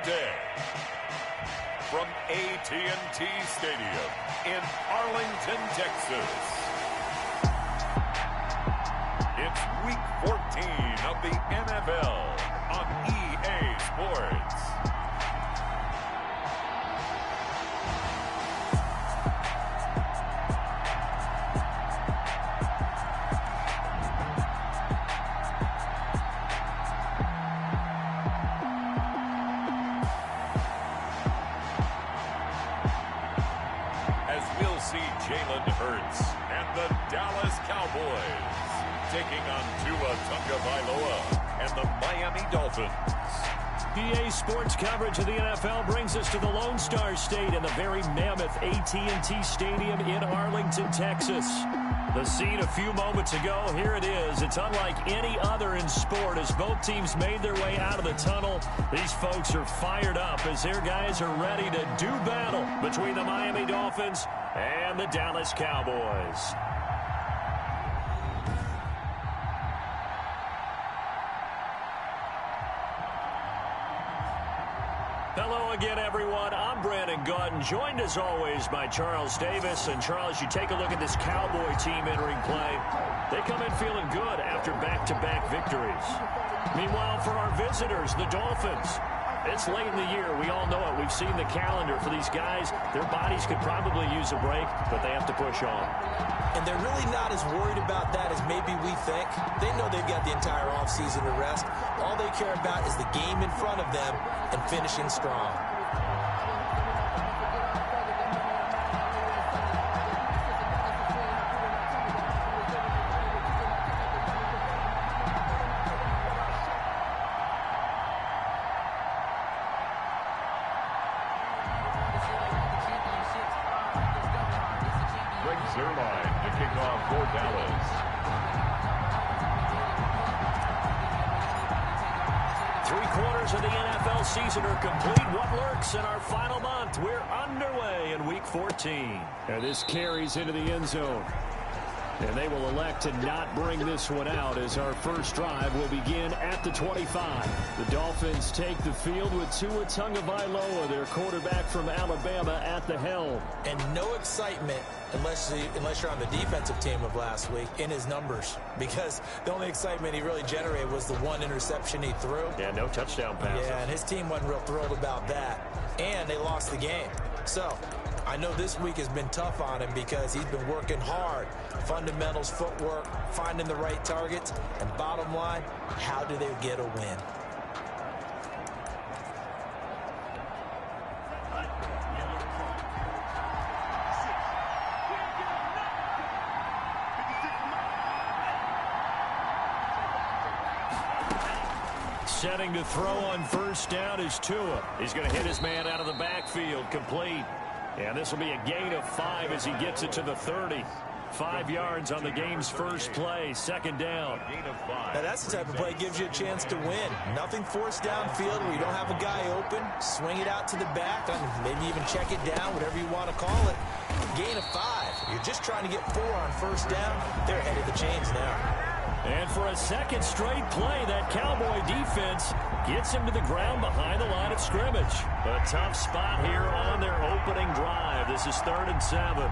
today. From AT&T Stadium in Arlington, Texas. It's Week 14 of the NFL on EA Sports. Taking on Tua Tagovailoa and the Miami Dolphins. EA Sports coverage of the NFL brings us to the Lone Star State in the very mammoth AT&T Stadium in Arlington, Texas. The scene a few moments ago, here it is. It's unlike any other in sport as both teams made their way out of the tunnel. These folks are fired up as their guys are ready to do battle between the Miami Dolphins and the Dallas Cowboys. Hello again, everyone. I'm Brandon Gautin, joined as always by Charles Davis. And Charles, you take a look at this Cowboy team entering play. They come in feeling good after back-to-back victories. Meanwhile, for our visitors, the Dolphins, it's late in the year. We all know it. We've seen the calendar for these guys. Their bodies could probably use a break, but they have to push on. And they're really not as worried about that as maybe we think. They know they've got the entire offseason to rest. All they care about is the game in front of them and finishing strong. Of the NFL season are complete. What lurks in our final month? We're underway in Week 14. And this carries into the end zone. And they will elect to not bring this one out as our first drive will begin at the 25. The Dolphins take the field with Tua Tagovailoa, their quarterback from Alabama, at the helm. And no excitement unless you're on the defensive team of last week in his numbers, because the only excitement he really generated was the one interception he threw. Yeah, no touchdown passes. Yeah, and his team wasn't real thrilled about that. And they lost the game. So I know this week has been tough on him because he's been working hard. Fundamentals, footwork, finding the right targets, and bottom line, how do they get a win? Setting to throw on first down is Tua. He's going to hit his man out of the backfield, complete. And this will be a gain of 5 as he gets it to the 30. 5 yards on the game's first play, second down. Now that's the type of play that gives you a chance to win. Nothing forced downfield where you don't have a guy open. Swing it out to the back, maybe even check it down, whatever you want to call it. Gain of 5. You're just trying to get 4 on first down. They're ahead of the chains now. And for a second straight play, that Cowboy defense gets him to the ground behind the line of scrimmage. A tough spot here on their opening drive. This is 3rd and 7.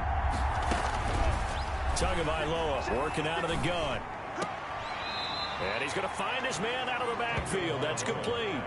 Tagovailoa working out of the gun. And he's going to find his man out of the backfield. That's complete.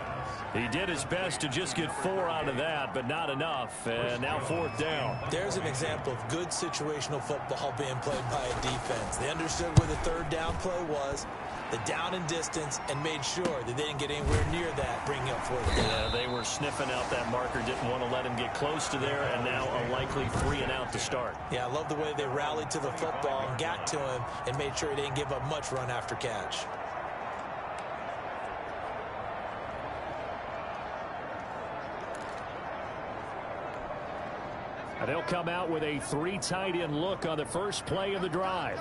He did his best to just get 4 out of that, but not enough. And now 4th down. There's an example of good situational football being played by a defense. They understood where the 3rd down play was, the down and distance, and made sure that they didn't get anywhere near that, bringing up 4th down. Yeah, they were sniffing out that marker, didn't want to let him get close to there, and now a likely 3 and out to start. Yeah, I love the way they rallied to the football and got to him and made sure he didn't give up much run after catch. They'll come out with a 3 tight end look on the first play of the drive.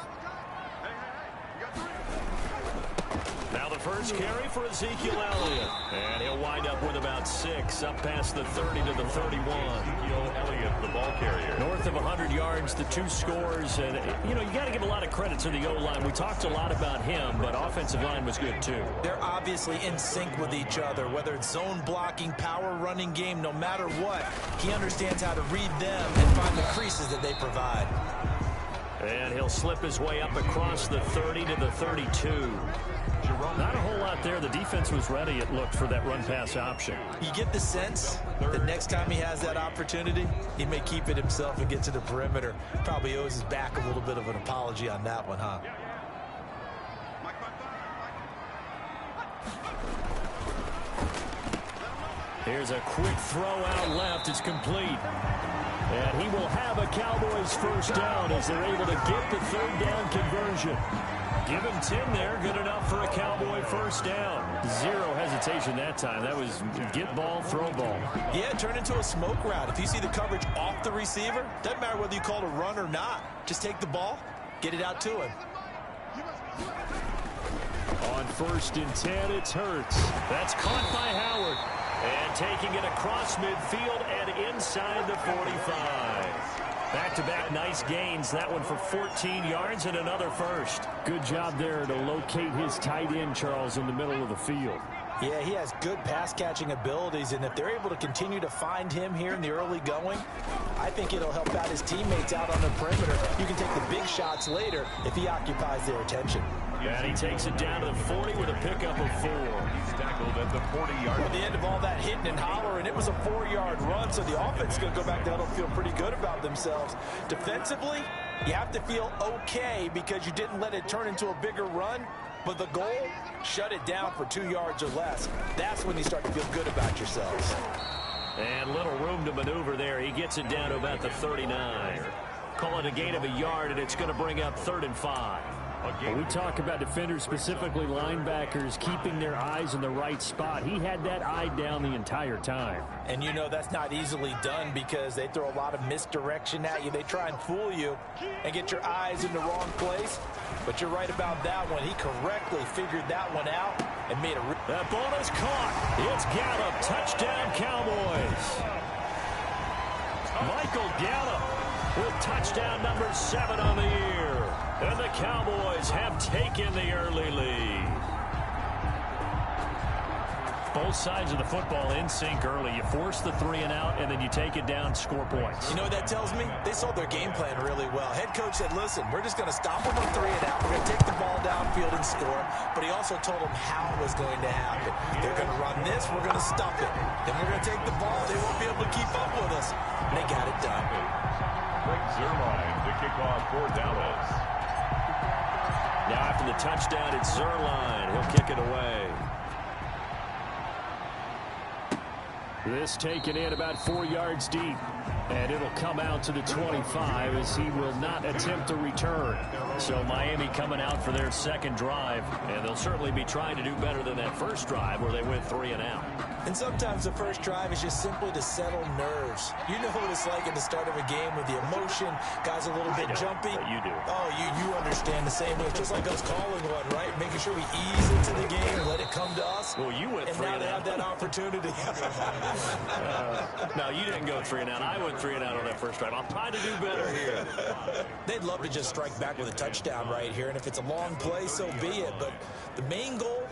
Now the first carry for Ezekiel Elliott. And he'll wind up with about 6, up past the 30 to the 31. Ezekiel Elliott, the ball carrier. North of 100 yards, the 2 scores. And, you know, you got to give a lot of credit to the O-line. We talked a lot about him, but offensive line was good too. They're obviously in sync with each other, whether it's zone blocking, power running game, no matter what. He understands how to read them and find the creases that they provide. And he'll slip his way up across the 30 to the 32. Not a whole lot there. The defense was ready, it looked, for that run-pass option. You get the sense that next time he has that opportunity, he may keep it himself and get to the perimeter. Probably owes his back a little bit of an apology on that one, huh? Here's a quick throw out left. It's complete. And he will have a Cowboys first down as they're able to get the third down conversion. Give him 10 there. Good enough for a Cowboy first down. Zero hesitation that time. That was get ball, throw ball. Yeah, turn into a smoke route. If you see the coverage off the receiver, doesn't matter whether you call it a run or not. Just take the ball, get it out to him. On 1st and 10, it's Hurts. That's caught by Howard. And taking it across midfield and inside the 45. Back-to-back nice gains. That one for 14 yards and another first. Good job there to locate his tight end, Charles, in the middle of the field. Yeah, he has good pass-catching abilities, and if they're able to continue to find him here in the early going, I think it'll help out his teammates out on the perimeter. You can take the big shots later if he occupies their attention. And he takes it down to the 40 with a pickup of 4. He's tackled at the 40-yard line. At the end of all that hitting and hollering, it was a 4-yard run, so the offense is going to go back down and feel pretty good about themselves. Defensively, you have to feel okay because you didn't let it turn into a bigger run, but the goal, shut it down for 2 yards or less. That's when you start to feel good about yourselves. And little room to maneuver there. He gets it down to about the 39. Call it a gain of a yard, and it's going to bring up 3rd and 5. When we talk about defenders, specifically linebackers, keeping their eyes in the right spot. He had that eye down the entire time. And you know that's not easily done because they throw a lot of misdirection at you. They try and fool you and get your eyes in the wrong place. But you're right about that one. He correctly figured that one out and made a... That ball is caught. It's Gallup. Touchdown, Cowboys. Michael Gallup with touchdown number 7 on the year. And the Cowboys have taken the early lead. Both sides of the football in sync early. You force the 3 and out, and then you take it down, score points. You know what that tells me? They saw their game plan really well. Head coach said, listen, we're just going to stop them on 3 and out. We're going to take the ball downfield and score. But he also told them how it was going to happen. They're going to run this. We're going to stop it. Then we're going to take the ball. They won't be able to keep up with us. And they got it done. Greg Zuerlein to kick off for Dallas. Now after the touchdown, it's Zuerlein. He'll kick it away. This taken in about 4 yards deep. And it'll come out to the 25 as he will not attempt a return. So Miami coming out for their second drive. And they'll certainly be trying to do better than that first drive where they went 3 and out. And sometimes the first drive is just simply to settle nerves. You know what it's like at the start of a game with the emotion. Guys a little bit jumpy. You do. Oh, you understand the same way. It's just like us calling one, right? Making sure we ease into the game, let it come to us. Well, you went 3 and out. And now they have that opportunity. No, you didn't go 3 and out. I went 3 and out on that first drive. I'll try to do better here. They'd love to just strike back with a touchdown right here. And if it's a long play, so be it. But the main goal,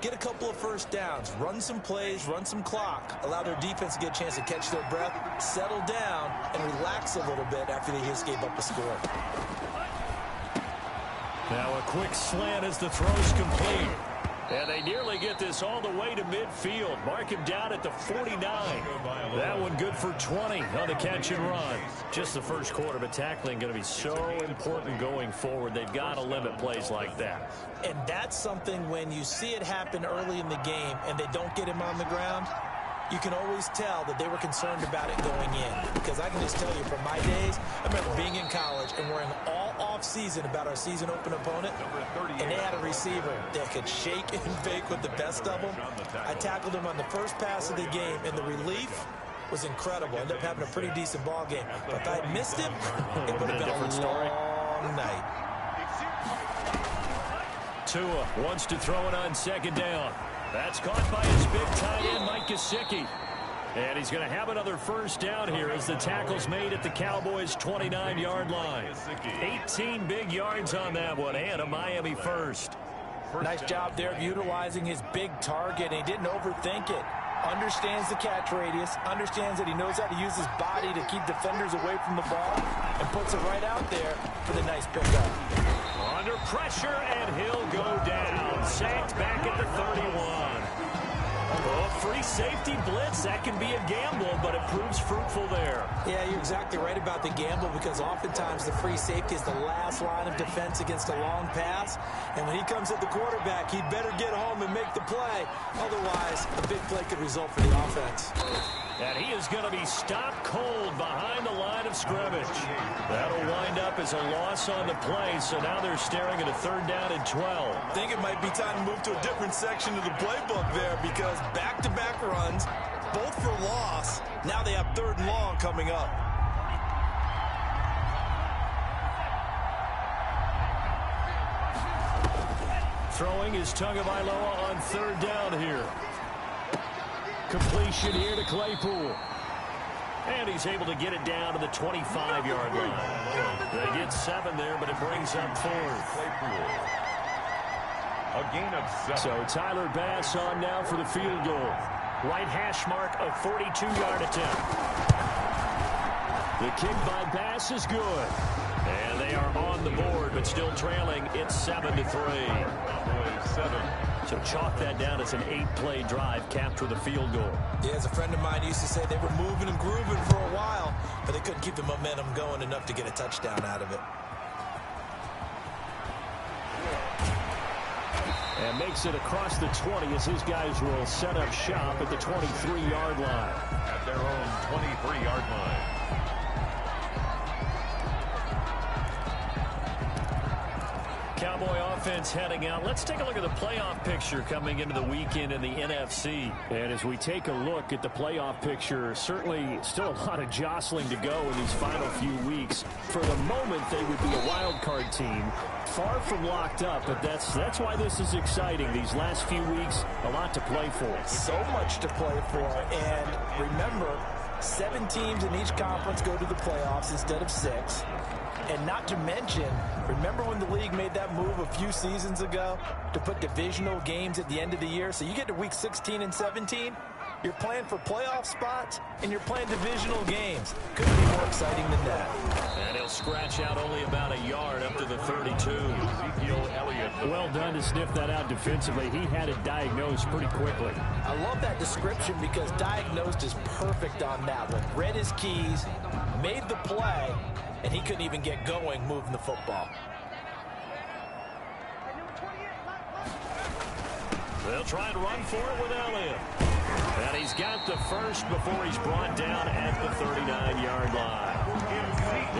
get a couple of first downs, run some plays, run some clock, allow their defense to get a chance to catch their breath, settle down, and relax a little bit after they just gave up a score. Now a quick slant as the throw's complete. And they nearly get this all the way to midfield. Mark him down at the 49. That one good for 20 on the catch and run. Just the first quarter, but tackling going to be so important going forward. They've got to limit plays like that. And that's something when you see it happen early in the game and they don't get him on the ground, you can always tell that they were concerned about it going in. Because I can just tell you from my days, I remember being in college and worrying all off-season about our season open opponent, and they had a receiver that could shake and bake with the best of them. I tackled him on the first pass of the game, and the relief was incredible. Ended up having a pretty decent ball game. But if I had missed him, it would have been a long night. Tua wants to throw it on second down. That's caught by his big tight end, Mike Gesicki. And he's going to have another first down here as the tackle's made at the Cowboys' 29-yard line. 18 big yards on that one, and a Miami first. Nice job there of utilizing his big target. He didn't overthink it. Understands the catch radius, understands that he knows how to use his body to keep defenders away from the ball, and puts it right out there for the nice pickup. Under pressure, and he'll go down. Sacked back at the 31. Oh, free safety blitz. That can be a gamble, but it proves fruitful there. Yeah, you're exactly right about the gamble, because oftentimes the free safety is the last line of defense against a long pass. And when he comes at the quarterback, he'd better get home and make the play. Otherwise, a big play could result for the offense. And he is going to be stopped cold behind the line of scrimmage. That'll wind up as a loss on the play, so now they're staring at a 3rd down and 12. I think it might be time to move to a different section of the playbook there, because back-to-back runs, both for loss. Now they have 3rd and long coming up. Throwing is Tagovailoa on 3rd down here. Completion here to Claypool. And he's able to get it down to the 25-yard line. They get 7 there, but it brings up 4th. Claypool. A gain of 7. So Tyler Bass on now for the field goal. Right hash mark, a 42-yard attempt. The kick by Bass is good. And they are on the board, but still trailing. It's 7-3. 7. So chalk that down as an 8-play drive capped with a field goal. Yeah, as a friend of mine used to say, they were moving and grooving for a while, but they couldn't keep the momentum going enough to get a touchdown out of it. And makes it across the 20 as his guys will set up shop at the 23-yard line. At their own 23-yard line. Cowboy offense heading out. Let's take a look at the playoff picture coming into the weekend in the NFC. And as we take a look at the playoff picture, certainly still a lot of jostling to go in these final few weeks. For the moment, they would be a wild card team. Far from locked up, but that's why this is exciting. These last few weeks, a lot to play for. So much to play for. And remember, 7 teams in each conference go to the playoffs instead of 6. And not to mention, remember when the league made that move a few seasons ago to put divisional games at the end of the year? So you get to week 16 and 17, you're playing for playoff spots, and you're playing divisional games. Couldn't be more exciting than that. And he'll scratch out only about a yard up to the 32. Well done to sniff that out defensively. He had it diagnosed pretty quickly. I love that description, because diagnosed is perfect on that one. Read his keys, made the play, and he couldn't even get going moving the football. They'll try and run for it with Elliott. And he's got the first before he's brought down at the 39-yard line.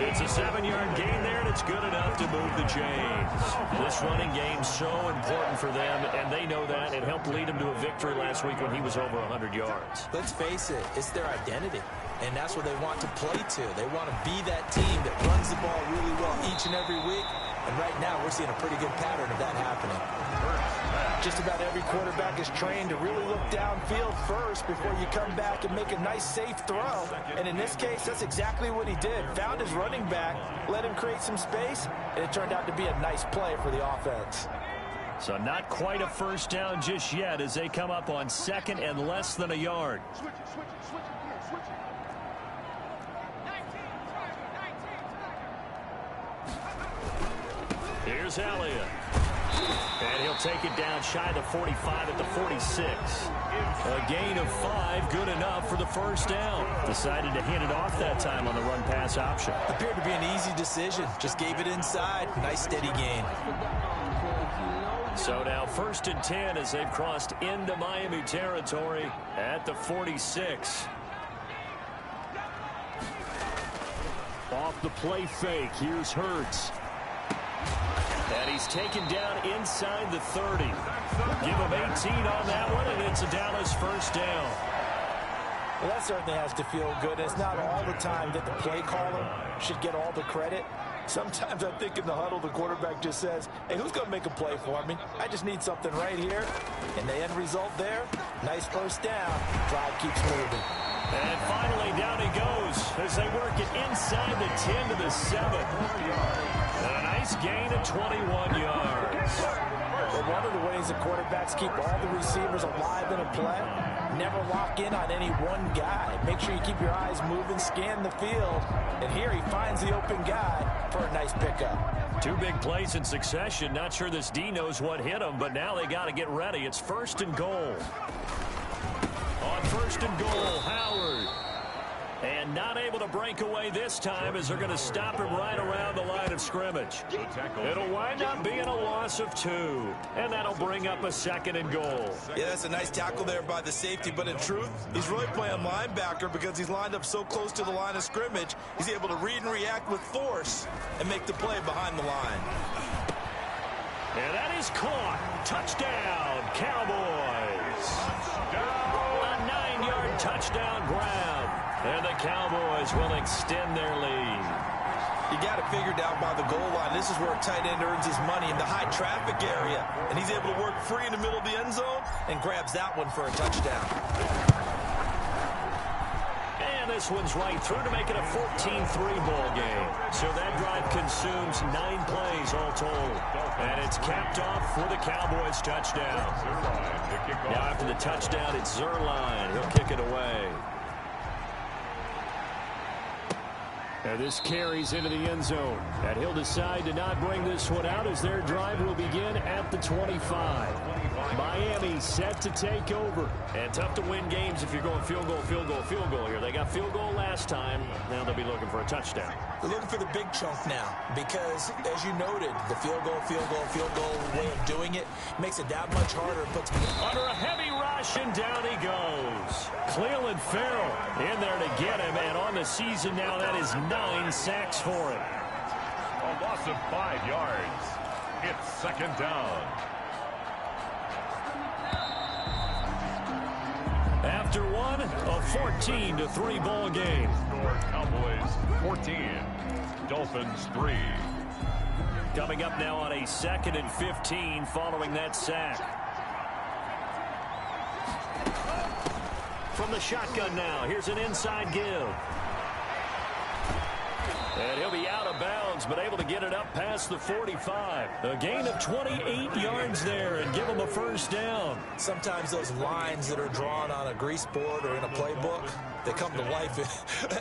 It's a 7-yard gain there, and it's good enough to move the chains. This running game's so important for them, and they know that. It helped lead him to a victory last week when he was over 100 yards. Let's face it, it's their identity. And that's what they want to play to. They want to be that team that runs the ball really well each and every week. And right now, we're seeing a pretty good pattern of that happening. Just about every quarterback is trained to really look downfield first before you come back and make a nice, safe throw. And in this case, that's exactly what he did. Found his running back, let him create some space, and it turned out to be a nice play for the offense. So not quite a first down just yet as they come up on 2nd and less than a yard. Here's Elliott. And he'll take it down shy of the 45 at the 46. A gain of 5, good enough for the first down. Decided to hand it off that time on the run-pass option. Appeared to be an easy decision. Just gave it inside. Nice, steady gain. So now 1st and 10 as they've crossed into Miami territory at the 46. Off the play fake, here's Hurts. And he's taken down inside the 30. Give him 18 on that one, and it's a Dallas first down. Well, that certainly has to feel good. It's not all the time that the play caller should get all the credit. Sometimes I think in the huddle, the quarterback just says, hey, who's going to make a play for me? I just need something right here. And the end result there, nice first down. Drive keeps moving. And finally, down he goes as they work it inside the 10 to the 7. And a nice gain of 21 yards. But one of the ways the quarterbacks keep all the receivers alive in a play, never lock in on any one guy. Make sure you keep your eyes moving, scan the field. And here he finds the open guy for a nice pickup. 2 big plays in succession. Not sure this D knows what hit him, but now they got to get ready. It's 1st and goal. On 1st and goal, Howard. And not able to break away this time as they're going to stop him right around the line of scrimmage. It'll wind up being a loss of 2. And that'll bring up a 2nd and goal. Yeah, that's a nice tackle there by the safety. But in truth, he's really playing linebacker because he's lined up so close to the line of scrimmage. He's able to read and react with force and make the play behind the line. And that is caught. Touchdown, Cowboys. A 9-yard touchdown grab. And the Cowboys will extend their lead. You got it figured out by the goal line. This is where a tight end earns his money, in the high traffic area. And he's able to work free in the middle of the end zone and grabs that one for a touchdown. And this one's right through to make it a 14-3 ball game. So that drive consumes 9 plays all told. And it's capped off for the Cowboys touchdown. Now after the touchdown, it's Zerline. He'll kick it away. And this carries into the end zone. And he'll decide to not bring this one out as their drive will begin at the 25. Miami set to take over. And tough to win games if you're going field goal, field goal, field goal here. They got field goal last time. Now they'll be looking for a touchdown. They're looking for the big chunk now because, as you noted, the field goal way of doing it makes it that much harder. Puts under a heavy rush, and down he goes. Cleveland Farrell in there to get him, and on the season now, that is 9 sacks for him. A loss of 5 yards. It's 2nd down. After one, a 14-3 ball game. Score Cowboys 14, Dolphins 3. Coming up now on a 2nd and 15 following that sack. From the shotgun now, here's an inside give. And he'll be out of bounds, but able to get it up past the 45. A gain of 28 yards there and give him a first down. Sometimes those lines that are drawn on a grease board or in a playbook, they come to life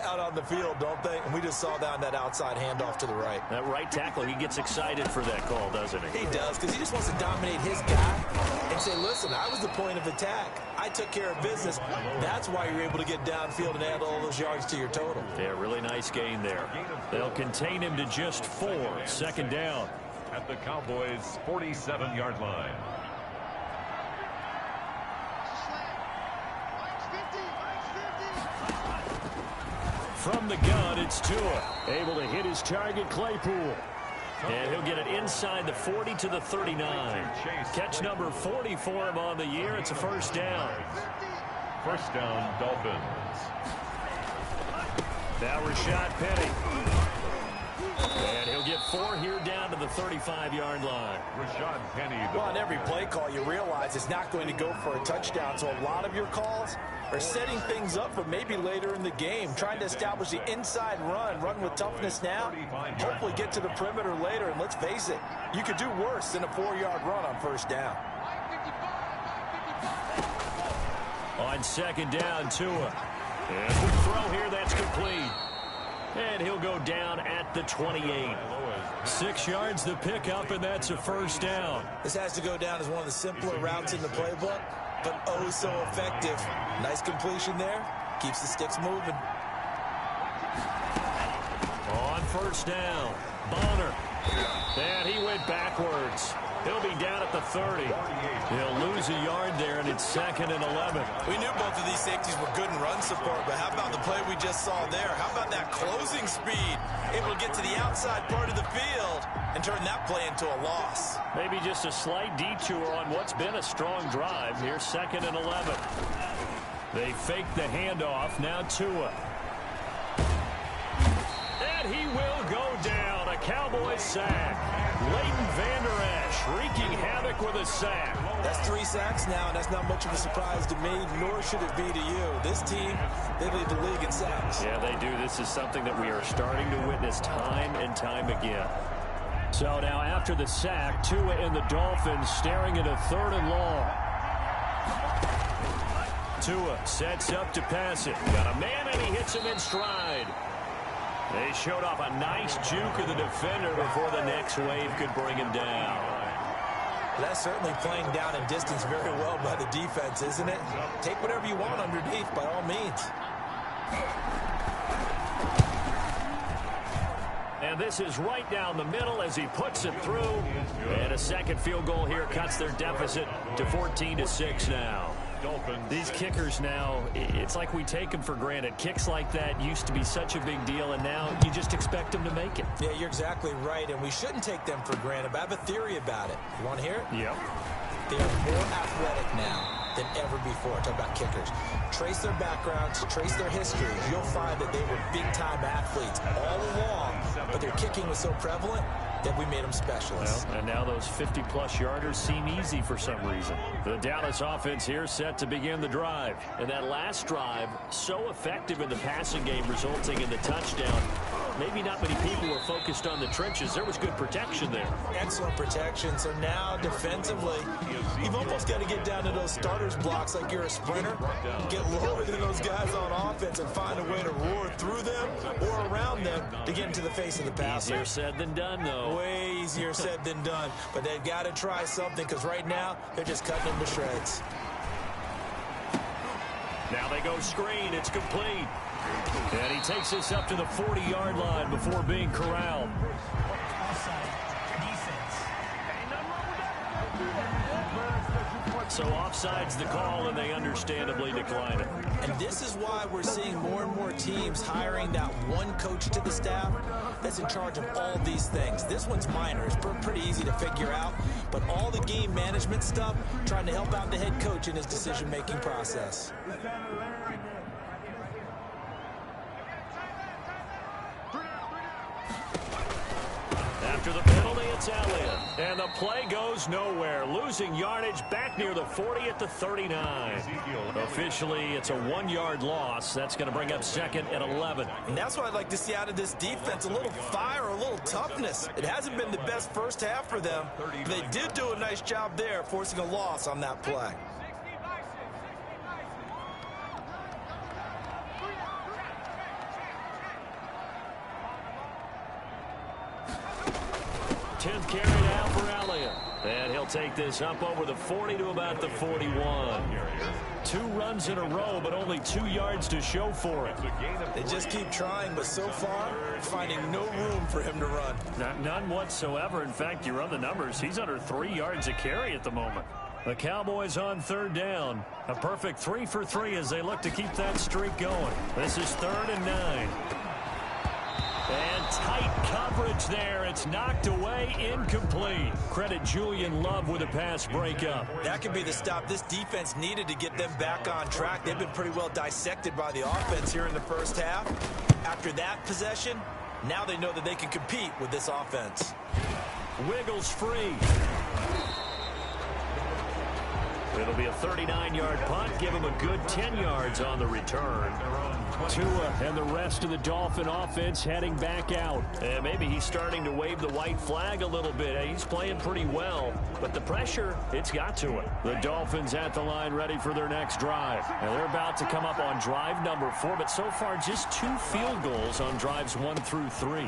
out on the field, don't they? And we just saw down that outside handoff to the right. That right tackle, he gets excited for that call, doesn't he? He does, because he just wants to dominate his guy and say, listen, I was the point of attack. I took care of business. That's why you're able to get downfield and add all those yards to your total. Yeah, really nice gain there. They'll contain him to just 4. 2nd down. At the Cowboys' 47-yard line. From the gun, it's Tua. Able to hit his target, Claypool. And he'll get it inside the 40 to the 39. Catch number 40 for him on the year. It's a first down. First down, Dolphins. Now Rashad Penny. And he'll get 4 here down to the 35-yard line. Rashad Penny. Well, on every play call, you realize it's not going to go for a touchdown. So a lot of your calls are setting things up for maybe later in the game, trying to establish the inside run with toughness now, hopefully get to the perimeter later. And let's face it, you could do worse than a 4-yard run on first down. On 2nd down, Tua. And quick throw here, that's complete. And he'll go down at the 28. 6 yards the pickup, and that's a first down. This has to go down as one of the simpler routes in the playbook, but oh so effective. Nice completion there. Keeps the sticks moving. On first down, Bonner. And he went backwards. He'll be down at the 30. He'll lose a yard there, and it's 2nd and 11. We knew both of these safeties were good in run support, but how about the play we just saw there? How about that closing speed? Able to get to the outside part of the field and turn that play into a loss. Maybe just a slight detour on what's been a strong drive. Here's 2nd and 11. They fake the handoff. Now Tua. And he will go down. A Cowboys sack. Leighton Vander Esch wreaking havoc with a sack. That's 3 sacks now, and that's not much of a surprise to me, nor should it be to you. This team, they lead the league in sacks. Yeah, they do. This is something that we are starting to witness time and time again. So now after the sack, Tua and the Dolphins staring at a 3rd and long. Tua sets up to pass it. Got a man, and he hits him in stride. They showed off a nice juke of the defender before the next wave could bring him down. That's certainly playing down in distance very well by the defense, isn't it? Take whatever you want underneath, by all means. And this is right down the middle as he puts it through. And a second field goal here cuts their deficit to 14-6 now. These kickers now, it's like we take them for granted. Kicks like that used to be such a big deal, and now you just expect them to make it. Yeah, you're exactly right, and we shouldn't take them for granted. But I have a theory about it. You want to hear it? Yep. They are more athletic now than ever before. Talk about kickers. Trace their backgrounds, trace their history. You'll find that they were big-time athletes all along, but their kicking was so prevalent that we made them specialists. Well, and now those 50-plus yarders seem easy for some reason. The Dallas offense here set to begin the drive. And that last drive, so effective in the passing game, resulting in the touchdown. Maybe not many people were focused on the trenches. There was good protection there. Excellent protection. So now, defensively, you've almost got to get down to those starters blocks like you're a sprinter. Get lower than those guys on offense and find a way to roar through them or around them to get into the face of the passer. Easier said than done, though. Way easier said than done. But they've got to try something because right now, they're just cutting them to shreds. Now they go screen. It's complete. And he takes this up to the 40-yard line before being corralled. So offside's the call, and they understandably decline it. And this is why we're seeing more and more teams hiring that one coach to the staff that's in charge of all these things. This one's minor. It's pretty easy to figure out. But all the game management stuff, trying to help out the head coach in his decision-making process. After the penalty, it's Elliott. And the play goes nowhere. Losing yardage back near the 40 at the 39. Officially, it's a 1-yard loss. That's going to bring up 2nd and 11. And that's what I'd like to see out of this defense. A little fire, a little toughness. It hasn't been the best first half for them. But they did do a nice job there, forcing a loss on that play. Tenth carry now for Elliott. And he'll take this up over the 40 to about the 41. 2 runs in a row, but only 2 yards to show for it. They just keep trying, but so far, finding no room for him to run. None whatsoever. In fact, you run the numbers. He's under 3 yards a carry at the moment. The Cowboys on 3rd down. A perfect 3 for 3 as they look to keep that streak going. This is 3rd and 9. And tight coverage there. It's knocked away, incomplete. Credit Julian Love with a pass breakup. That could be the stop this defense needed to get them back on track. They've been pretty well dissected by the offense here in the first half. After that possession, now they know that they can compete with this offense. Wiggles free. It'll be a 39-yard punt. Give him a good 10 yards on the return. Tua and the rest of the Dolphin offense heading back out. And maybe he's starting to wave the white flag a little bit. He's playing pretty well, but the pressure, it's got to it. The Dolphins at the line ready for their next drive. And they're about to come up on drive number 4, but so far just 2 field goals on drives 1 through 3.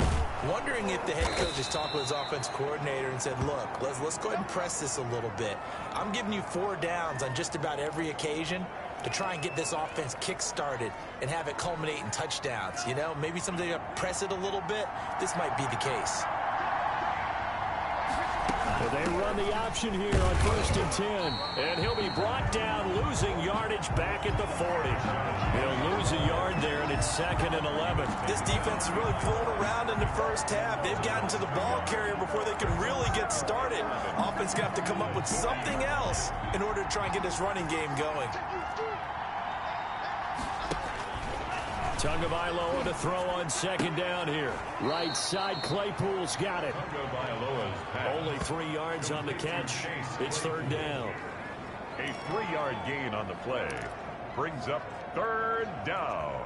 Wondering if the head coach has talked with his offense coordinator and said, look, let's go ahead and press this a little bit. I'm giving you 4 downs on just about every occasion to try and get this offense kick-started and have it culminate in touchdowns. You know, maybe somebody to press it a little bit. This might be the case. Well, they run the option here on 1st and 10. And he'll be brought down, losing yardage back at the 40. He'll lose a yard there, and it's 2nd and 11. This defense is really flown around in the first half. They've gotten to the ball carrier before they can really get started. Offense going to have to come up with something else in order to try and get this running game going. Tagovailoa to throw on second down here. Right side, Claypool's got it. Only 3 yards on the catch. It's third down. A 3-yard gain on the play brings up third down.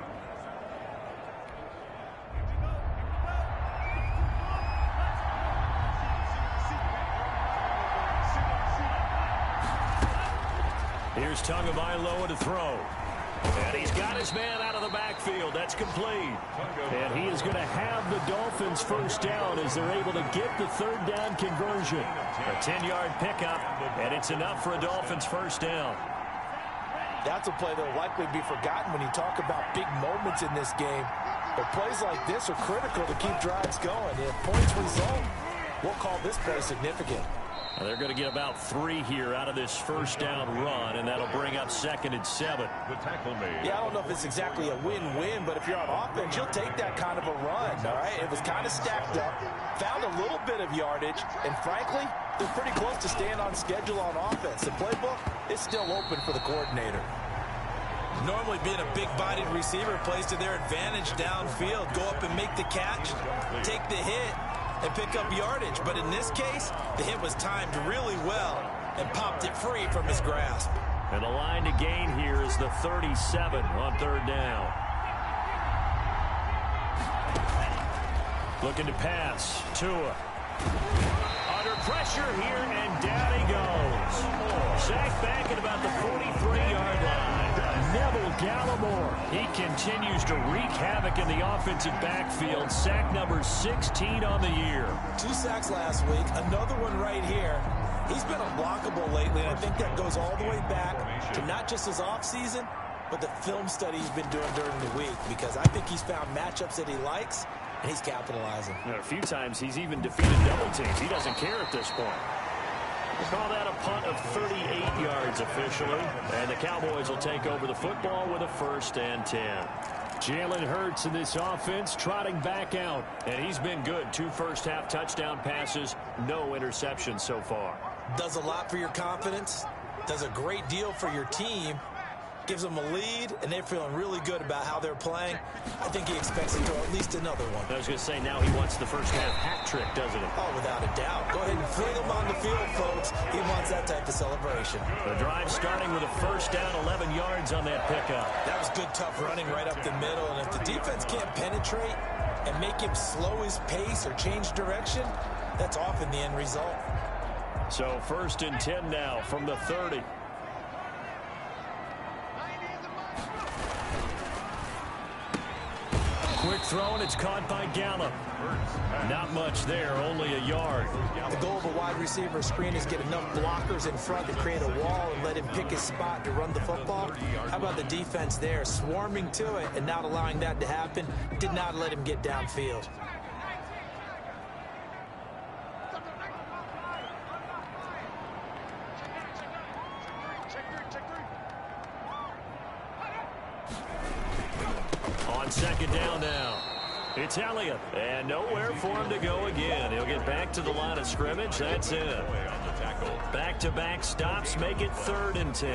Here's Tagovailoa to throw. And he's got his man out of the backfield. That's complete. And he is going to have the Dolphins first down as they're able to get the third down conversion. A 10-yard pickup, and it's enough for a Dolphins first down. That's a play that will likely be forgotten when you talk about big moments in this game. But plays like this are critical to keep drives going. If points result, we'll call this play significant. Now they're going to get about 3 here out of this first down run, and that'll bring up 2nd and 7. The tackle made. Yeah, I don't know if it's exactly a win-win, but if you're on offense, you'll take that kind of a run, all right? It was kind of stacked up, found a little bit of yardage, and frankly, they're pretty close to staying on schedule on offense. The playbook is still open for the coordinator. Normally being a big-bodied receiver plays to their advantage downfield. Go up and make the catch, take the hit, and pick up yardage. But in this case, the hit was timed really well and popped it free from his grasp. And the line to gain here is the 37 on third down. Looking to pass. Tua. Under pressure here, and down he goes. Sacked back at about the 43-yard line. Neville Gallimore. He continues to wreak havoc in the offensive backfield. Sack number 16 on the year. 2 sacks last week, another one right here. He's been unblockable lately, and I think that goes all the way back to not just his offseason, but the film study he's been doing during the week, because I think he's found matchups that he likes, and he's capitalizing. A few times he's even defeated double teams. He doesn't care at this point. We'll call that a punt of 38 yards officially. And the Cowboys will take over the football with a 1st and 10. Jalen Hurts in this offense trotting back out. And he's been good. 2 first-half touchdown passes, no interceptions so far. Does a lot for your confidence. Does a great deal for your team. Gives them a lead, and they're feeling really good about how they're playing. I think he expects to throw at least another one. I was going to say, now he wants the first-half hat trick, doesn't he? Oh, without a doubt. Go ahead and fling him on the field, folks. He wants that type of celebration. The drive starting with a first down, 11 yards on that pickup. That was good, tough running right up the middle, and if the defense can't penetrate and make him slow his pace or change direction, that's often the end result. So 1st and 10 now from the 30. Quick throw, and it's caught by Gallup. Not much there, only a yard. The goal of a wide receiver screen is get enough blockers in front to create a wall and let him pick his spot to run the football. How about the defense there, swarming to it and not allowing that to happen? Did not let him get downfield. On second down now. It's Elliott, and nowhere for him to go again. He'll get back to the line of scrimmage. That's it. Back-to-back stops make it 3rd and 10.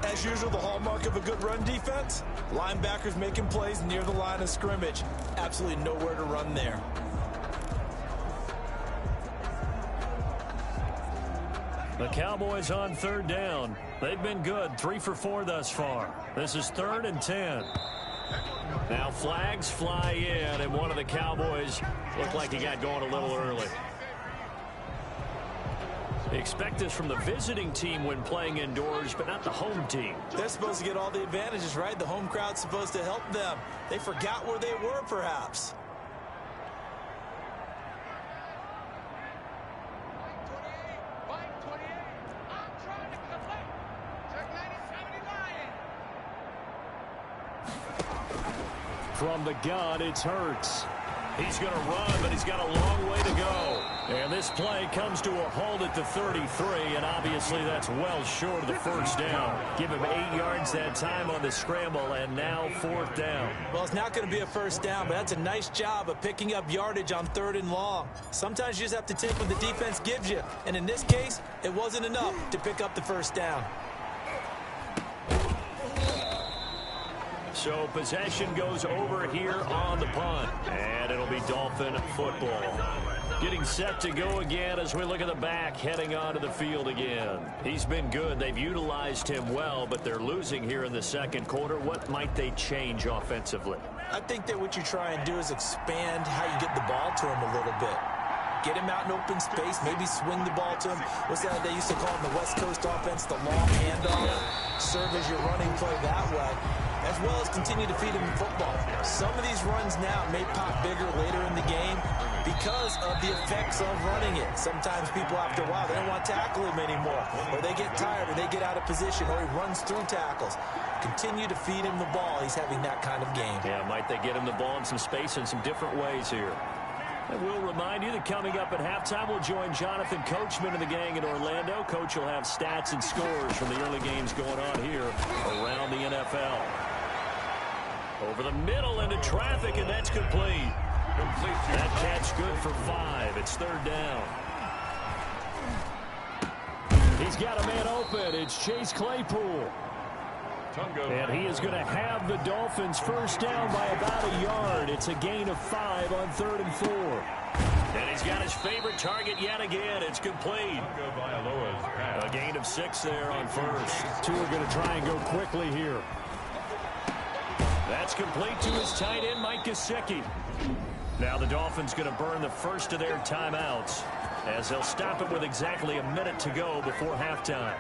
As usual, the hallmark of a good run defense, linebackers making plays near the line of scrimmage. Absolutely nowhere to run there. The Cowboys on 3rd down. They've been good, 3 for 4 thus far. This is 3rd and 10. Now flags fly in, and one of the Cowboys looked like he got going a little early. Expect this from the visiting team when playing indoors, but not the home team. They're supposed to get all the advantages, right? The home crowd's supposed to help them. They forgot where they were, perhaps. From the gun, it's Hurts. He's going to run, but he's got a long way to go. And this play comes to a halt at the 33, and obviously that's well short of the first down. Give him 8 yards that time on the scramble, and now 4th down. Well, it's not going to be a first down, but that's a nice job of picking up yardage on 3rd and long. Sometimes you just have to take what the defense gives you, and in this case, it wasn't enough to pick up the first down. So possession goes over here on the punt. And it'll be Dolphin football. Getting set to go again as we look at the back heading onto the field again. He's been good. They've utilized him well, but they're losing here in the second quarter. What might they change offensively? I think that what you try and do is expand how you get the ball to him a little bit. Get him out in open space, maybe swing the ball to him. What's that they used to call in the West Coast offense, the long handoff? Serve as your running play that way, as well as continue to feed him the football. Some of these runs now may pop bigger later in the game because of the effects of running it. Sometimes people, after a while, they don't want to tackle him anymore, or they get tired, or they get out of position, or he runs through tackles. Continue to feed him the ball. He's having that kind of game. Yeah, might they get him the ball in some space in some different ways here. And we'll remind you that coming up at halftime, we'll join Jonathan Coachman and the gang in Orlando. Coach will have stats and scores from the early games going on here around the NFL. Over the middle into traffic, and that's complete. That catch good for 5. It's third down. He's got a man open. It's Chase Claypool. And he is going to have the Dolphins first down by about a yard. It's a gain of 5 on 3rd and 4. And he's got his favorite target yet again. It's complete. A gain of 6 there on first. Two are going to try and go quickly here. That's complete to his tight end, Mike Gesicki. Now the Dolphins going to burn the first of their timeouts as they'll stop it with exactly a minute to go before halftime.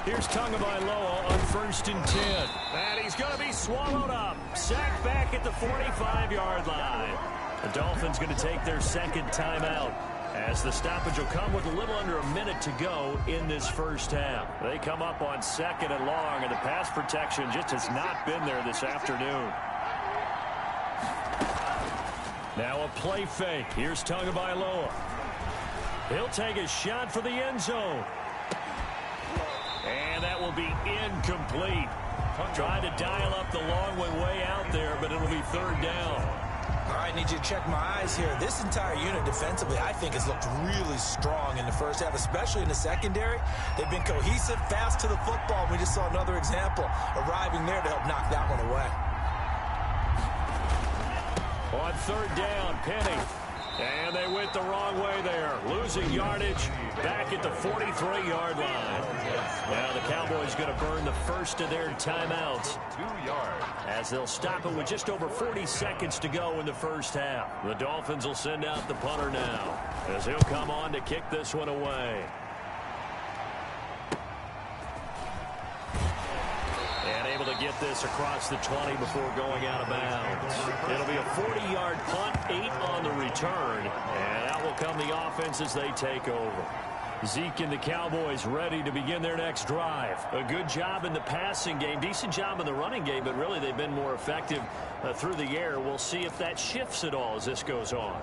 Here's Tagovailoa on 1st and 10. And he's going to be swallowed up. Sacked back at the 45-yard line. The Dolphins going to take their second timeout as the stoppage will come with a little under a minute to go in this first half. They come up on 2nd and long, and the pass protection just has not been there this afternoon. Now a play fake. Here's Tagovailoa. He'll take a shot for the end zone. And that will be incomplete. Trying to dial up the long way out there, but it'll be 3rd down. All right, need you to check my eyes here. This entire unit defensively, I think, has looked really strong in the first half, especially in the secondary. They've been cohesive, fast to the football. We just saw another example arriving there to help knock that one away. On 3rd down, Penny. And they went the wrong way there. Losing yardage back at the 43-yard line. Now the Cowboys going to burn the first of their timeouts 2 yards. as they'll stop it with just over 40 seconds to go in the first half. The Dolphins will send out the punter now as he'll come on to kick this one away. And able to get this across the 20 before going out of bounds. It'll be a 40-yard punt, 8 on the return. And out will come the offense as they take over. Zeke and the Cowboys ready to begin their next drive. A good job in the passing game, decent job in the running game, but really they've been more effective through the air. We'll see if that shifts at all as this goes on.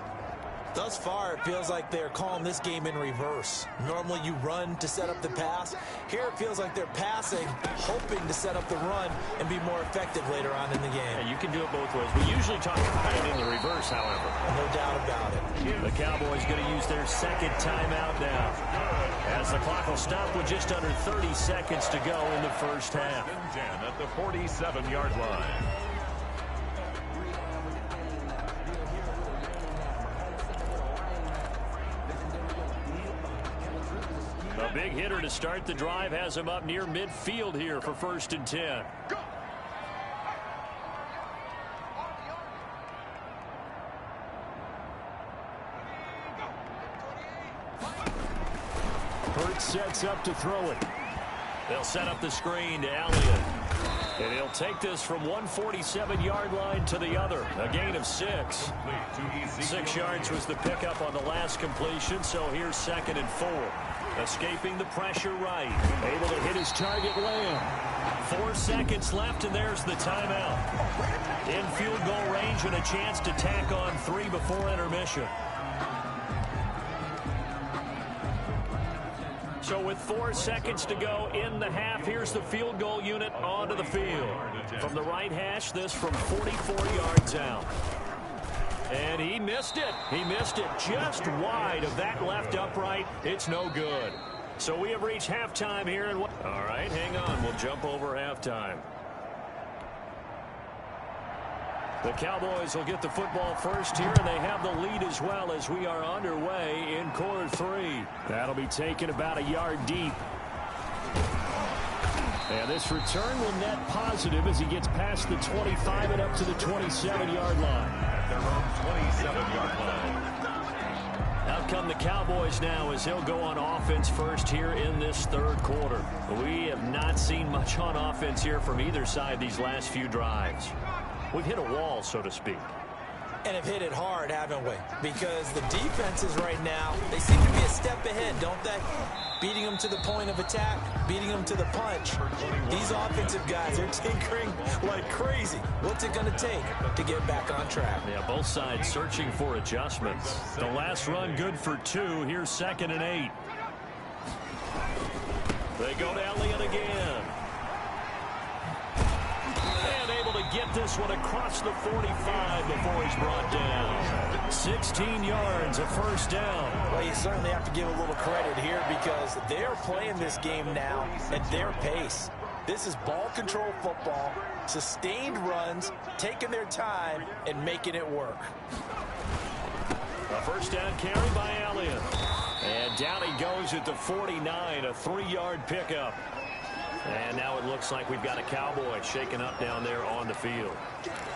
Thus far, it feels like they're calling this game in reverse. Normally you run to set up the pass. Here it feels like they're passing, hoping to set up the run and be more effective later on in the game. And you can do it both ways. We usually talk about it in the reverse, however. No doubt about it. The Cowboys going to use their second timeout now, as the clock will stop with just under 30 seconds to go in the first half. 10 at the 47-yard line. A big hitter to start the drive has him up near midfield here for 1st and 10. Hurts sets up to throw it. They'll set up the screen to Elliott. And he'll take this from 147-yard line to the other. A gain of 6. 6 yards was the pickup on the last completion, so here's 2nd and 4. Escaping the pressure right. Able to hit his target Lamb. 4 seconds left, and there's the timeout. In field goal range and a chance to tack on 3 before intermission. So with 4 seconds to go in the half, here's the field goal unit onto the field. From the right hash, this from 44 yards out. And he missed it. He missed it just wide of that left upright. It's no good. So we have reached halftime here. All right, hang on. We'll jump over halftime. The Cowboys will get the football first here, and they have the lead as well as we are underway in quarter 3. That'll be taken about a yard deep. And this return will net positive as he gets past the 25 and up to the 27-yard line. At their own 27-yard line. Out come the Cowboys now as he'll go on offense first here in this third quarter. We have not seen much on offense here from either side these last few drives. We've hit a wall, so to speak. And have hit it hard, haven't we? Because the defenses right now, they seem to be a step ahead, don't they? Beating them to the point of attack, beating them to the punch. These offensive guys are tinkering like crazy. What's it going to take to get back on track? Yeah, both sides searching for adjustments. The last run good for 2. Here's 2nd and 8. They go to Elliott again. And able to get this one across the 45 before he's brought down. 16 yards, a first down. Well, you certainly have to give a little credit here because they're playing this game now at their pace. This is ball control football, sustained runs, taking their time, and making it work. A first down carry by Elliott. And down he goes at the 49, a 3-yard pickup. And now it looks like we've got a Cowboy shaken up down there on the field.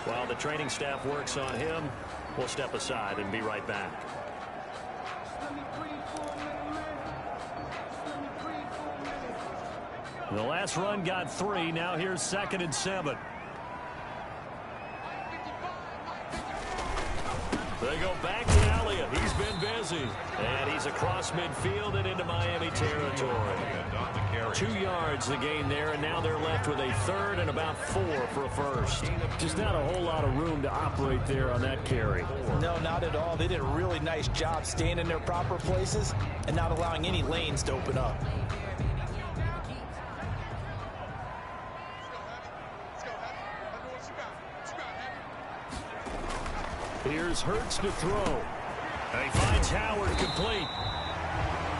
While the training staff works on him, we'll step aside and be right back. The last run got 3. Now here's 2nd and 7. They go back to Elliott. He's been busy. And he's across midfield and into Miami territory. 2 yards the gain there, and now they're left with a 3rd and about 4 for a first. Just not a whole lot of room to operate there on that carry. No, not at all. They did a really nice job staying in their proper places and not allowing any lanes to open up. Here's Hurts to throw. And he finds Howard complete.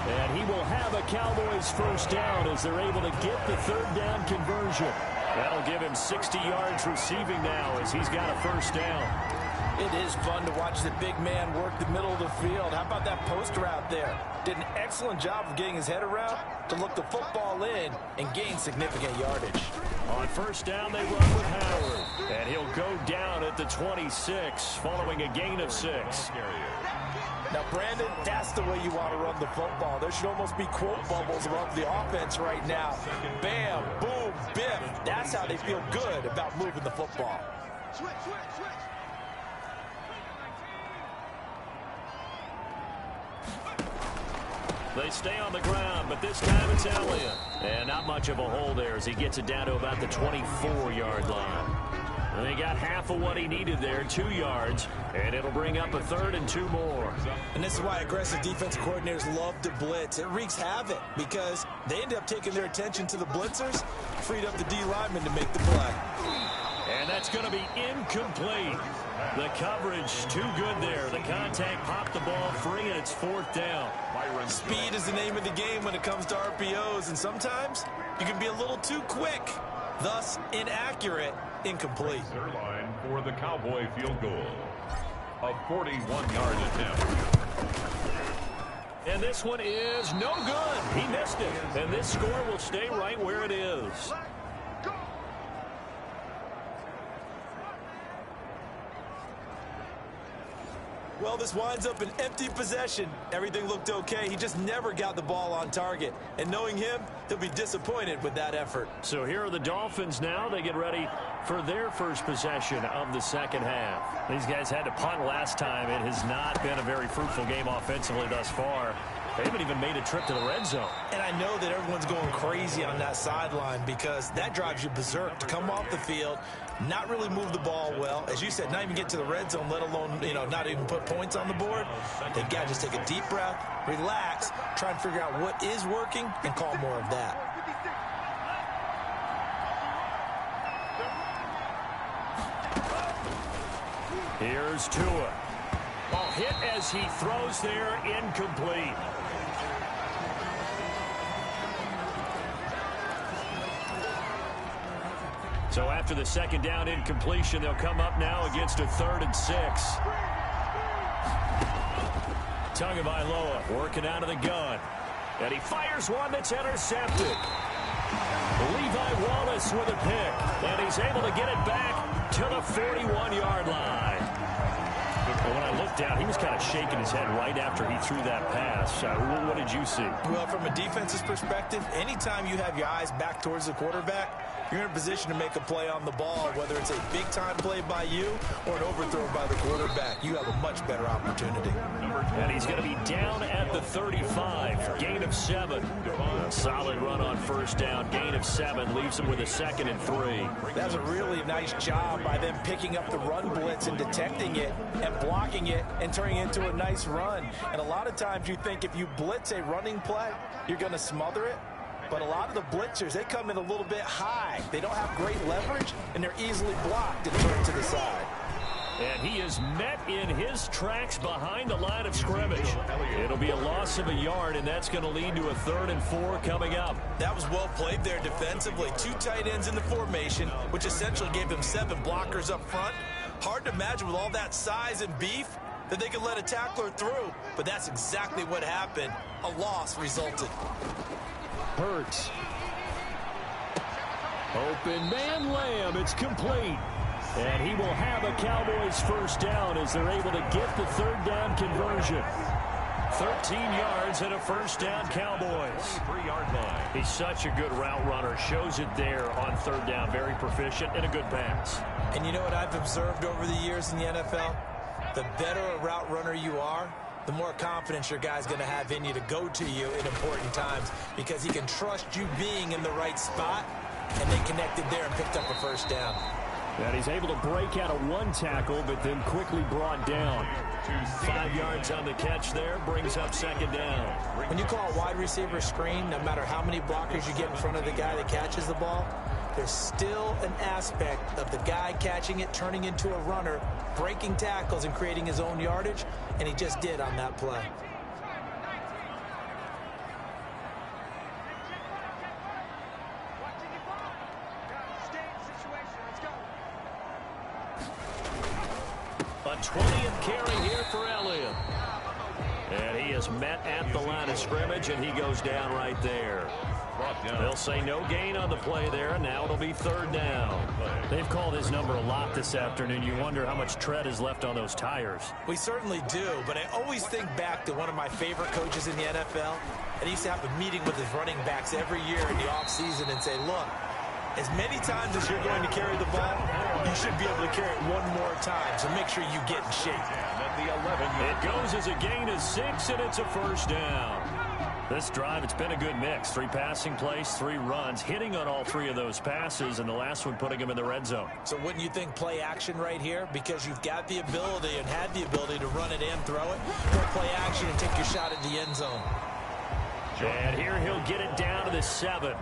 And he will have a Cowboys first down as they're able to get the 3rd down conversion. That'll give him 60 yards receiving now as he's got a first down. It is fun to watch the big man work the middle of the field. How about that post route there? Did an excellent job of getting his head around to look the football in and gain significant yardage. On first down, they run with Howard. And he'll go down at the 26 following a gain of 6. Now, Brandon, that's the way you want to run the football. There should almost be quote bubbles above the offense right now. Bam, boom, biff. That's how they feel good about moving the football. They stay on the ground, but this time it's Elliott. And not much of a hole there as he gets it down to about the 24-yard line. And they got half of what he needed there, 2 yards, and it'll bring up a 3rd and 2 more. And this is why aggressive defensive coordinators love to blitz. It wreaks havoc because they end up taking their attention to the blitzers, freed up the D lineman to make the play. And that's going to be incomplete. The coverage too good there. The contact popped the ball free, and it's 4th down. Speed is the name of the game when it comes to RPOs, and sometimes you can be a little too quick, thus inaccurate, incomplete. Their line for the Cowboy field goal. A 41-yard attempt. And this one is no good. He missed it. And this score will stay right where it is. Well, this winds up an empty possession. Everything looked okay. He just never got the ball on target. And knowing him, he'll be disappointed with that effort. So here are the Dolphins now. They get ready for their first possession of the second half. These guys had to punt last time. It has not been a very fruitful game offensively thus far. They haven't even made a trip to the red zone. And I know that everyone's going crazy on that sideline because that drives you berserk to come off the field, not really move the ball well. As you said, not even get to the red zone, let alone, not even put points on the board. They got to just take a deep breath, relax, try and figure out what is working and call more of that. Here's Tua. Ball hit as he throws there, incomplete. So after the second down incompletion, they'll come up now against a 3rd and 6. Tagovailoa working out of the gun. And he fires one that's intercepted. Levi Wallace with a pick. And he's able to get it back to the 41-yard line. But when I looked out, he was kind of shaking his head right after he threw that pass. What did you see? Well, from a defense's perspective, anytime you have your eyes back towards the quarterback, you're in a position to make a play on the ball, whether it's a big-time play by you or an overthrow by the quarterback. You have a much better opportunity. And he's going to be down at the 35. Gain of 7. A solid run on first down. Gain of 7 leaves him with a 2nd and 3. That's a really nice job by them picking up the run blitz and detecting it and blocking it and turning it into a nice run. And a lot of times you think if you blitz a running play, you're going to smother it. But a lot of the blitzers, they come in a little bit high. They don't have great leverage, and they're easily blocked and turned to the side. And he is met in his tracks behind the line of scrimmage. It'll be a loss of a yard, and that's going to lead to a 3rd and 4 coming up. That was well played there defensively. 2 tight ends in the formation, which essentially gave them 7 blockers up front. Hard to imagine with all that size and beef that they could let a tackler through. But that's exactly what happened. A loss resulted. Hurts. Open man Lamb. It's complete. And he will have a Cowboys first down as they're able to get the 3rd down conversion. 13 yards and a first down, Cowboys. 3-yard line. He's such a good route runner. Shows it there on 3rd down. Very proficient and a good pass. And you know what I've observed over the years in the NFL? The better a route runner you are, the more confidence your guy's going to have in you to go to you in important times because he can trust you being in the right spot, and they connected there and picked up a first down. And he's able to break out of 1 tackle, but then quickly brought down. 5 yards on the catch there, brings up 2nd down. When you call a wide receiver screen, no matter how many blockers you get in front of the guy that catches the ball, there's still an aspect of the guy catching it, turning into a runner, breaking tackles and creating his own yardage, and he just did on that play. A 20th carry here for Elliott. And he is met at the line of scrimmage, and he goes down right there. They'll say no gain on the play there, and now it'll be 3rd down. They've called his number a lot this afternoon. You wonder how much tread is left on those tires. We certainly do, but I always think back to one of my favorite coaches in the NFL. And he used to have a meeting with his running backs every year in the offseason and say, look, as many times as you're going to carry the ball, you should be able to carry it 1 more time, so make sure you get in shape. It goes as a gain of 6, and it's a first down. This drive, it's been a good mix. 3 passing plays, 3 runs, hitting on all 3 of those passes, and the last one putting him in the red zone. So wouldn't you think play action right here? Because you've got the ability and had the ability to run it and throw it. Go play action and take your shot at the end zone. And here he'll get it down to the 7.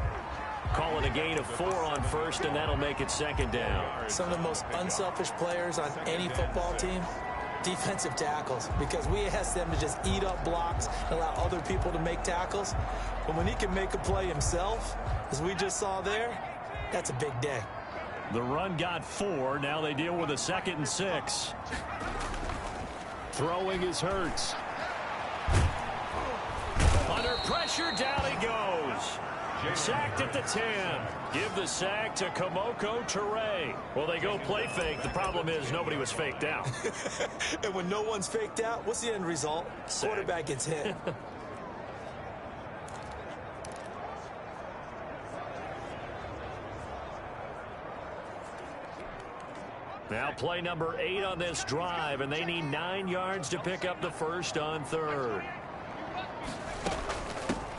Call it a gain of 4 on first, and that'll make it 2nd down. Some of the most unselfish players on any football team, defensive tackles, because we ask them to just eat up blocks and allow other people to make tackles. But when he can make a play himself, as we just saw there, that's a big day. The run got 4. Now they deal with a 2nd and 6. Throwing is Hurts. Under pressure, down he goes. Sacked at the 10. Give the sack to Kamoko Toure. Well, they go play fake. The problem is nobody was faked out. And when no one's faked out, what's the end result? Sack. Quarterback gets hit. Now play number 8 on this drive, and they need 9 yards to pick up the first on 3rd.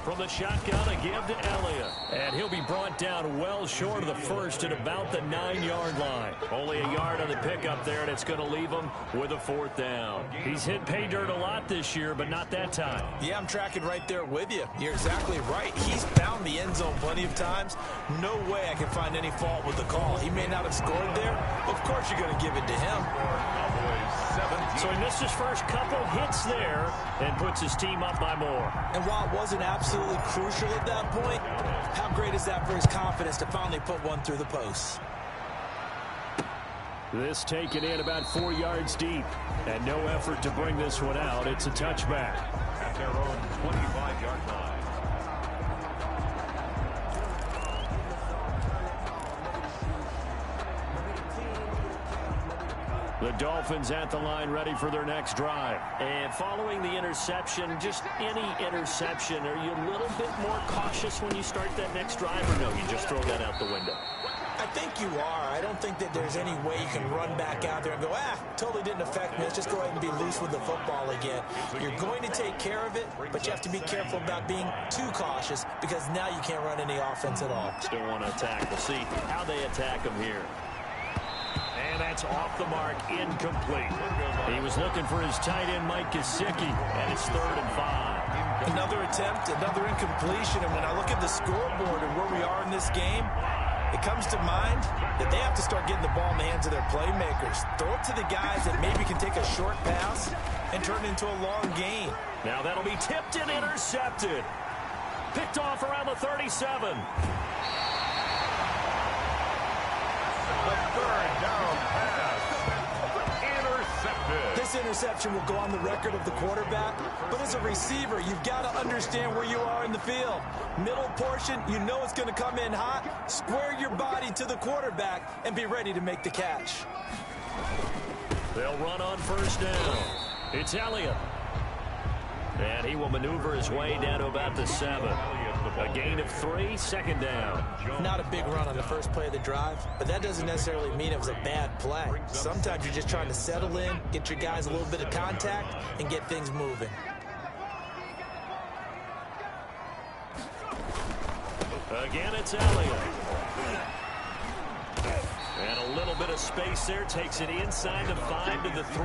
From the shotgun, a give to Elliott. And he'll be brought down well short of the first at about the 9-yard line. Only a yard on the pickup there, and it's going to leave him with a 4th down. He's hit pay dirt a lot this year, but not that time. Yeah, I'm tracking right there with you. You're exactly right. He's found the end zone plenty of times. No way I can find any fault with the call. He may not have scored there, but of course you're going to give it to him. So he missed his first couple hits there and puts his team up by more. And while it wasn't absolutely crucial at that point, how great is that for his confidence to finally put one through the post? This taken in about 4 yards deep. And no effort to bring this one out. It's a touchback. At their own 25-yard line. The Dolphins at the line ready for their next drive. And following the interception, just any interception, are you a little bit more cautious when you start that next drive, or no, you just throw that out the window? I think you are. I don't think that there's any way you can run back out there and go, totally didn't affect me. Let's just go ahead and be loose with the football again. You're going to take care of it, but you have to be careful about being too cautious because now you can't run any offense at all. Still want to attack. We'll see how they attack him here. And that's off the mark, incomplete. He was looking for his tight end, Mike Gesicki, and it's 3rd and 5. Another attempt, another incompletion, and when I look at the scoreboard and where we are in this game, it comes to mind that they have to start getting the ball in the hands of their playmakers. Throw it to the guys that maybe can take a short pass and turn it into a long gain. Now that'll be tipped and intercepted. Picked off around the 37. The third down pass. Intercepted. This interception will go on the record of the quarterback, but as a receiver, you've got to understand where you are in the field. Middle portion, you know it's going to come in hot. Square your body to the quarterback and be ready to make the catch. They'll run on 1st down. It's Elliott. And he will maneuver his way down to about the 7. A gain of 3, 2nd down. Not a big run on the first play of the drive, but that doesn't necessarily mean it was a bad play. Sometimes you're just trying to settle in, get your guys a little bit of contact, and get things moving. Again, it's Elliott. And a little bit of space there. Takes it inside the 5 to the 3.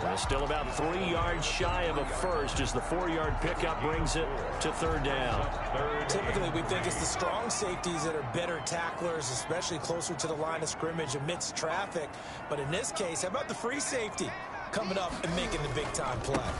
Well, still about 3 yards shy of a first as the 4-yard pickup brings it to 3rd down. Typically, we think it's the strong safeties that are better tacklers, especially closer to the line of scrimmage amidst traffic. But in this case, how about the free safety coming up and making the big-time play?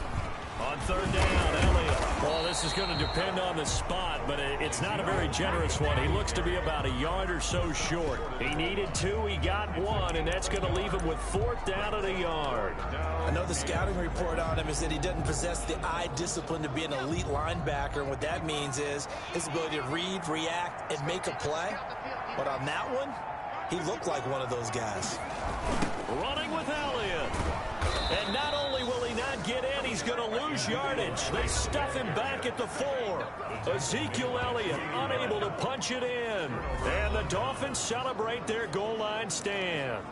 On 3rd down, Elliott. Well, this is going to depend on the spot, but it's not a very generous one. He looks to be about a yard or so short. He needed 2, he got 1, and that's going to leave him with 4th down at a yard. I know the scouting report on him is that he doesn't possess the eye discipline to be an elite linebacker, and what that means is his ability to read, react, and make a play. But on that one, he looked like one of those guys. Running with Elliott. And not only will he not get in, he's going to lose yardage. They stuff him back at the 4. Ezekiel Elliott unable to punch it in. And the Dolphins celebrate their goal line stand.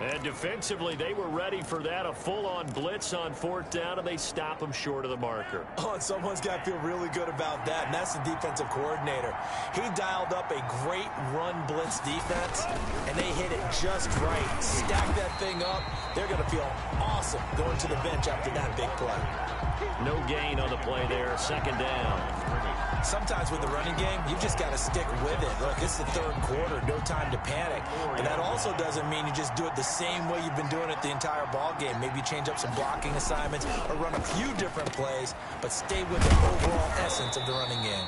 And defensively, they were ready for that, a full-on blitz on 4th down, and they stop him short of the marker. Oh, and someone's got to feel really good about that, and that's the defensive coordinator. He dialed up a great run blitz defense, and they hit it just right. Stack that thing up. They're going to feel awesome going to the bench after that big play. No gain on the play there, 2nd down. Sometimes with the running game, you've just got to stick with it. Look, it's the 3rd quarter, no time to panic. But that also doesn't mean you just do it the same way you've been doing it the entire ball game. Maybe you change up some blocking assignments or run a few different plays, but stay with the overall essence of the running game.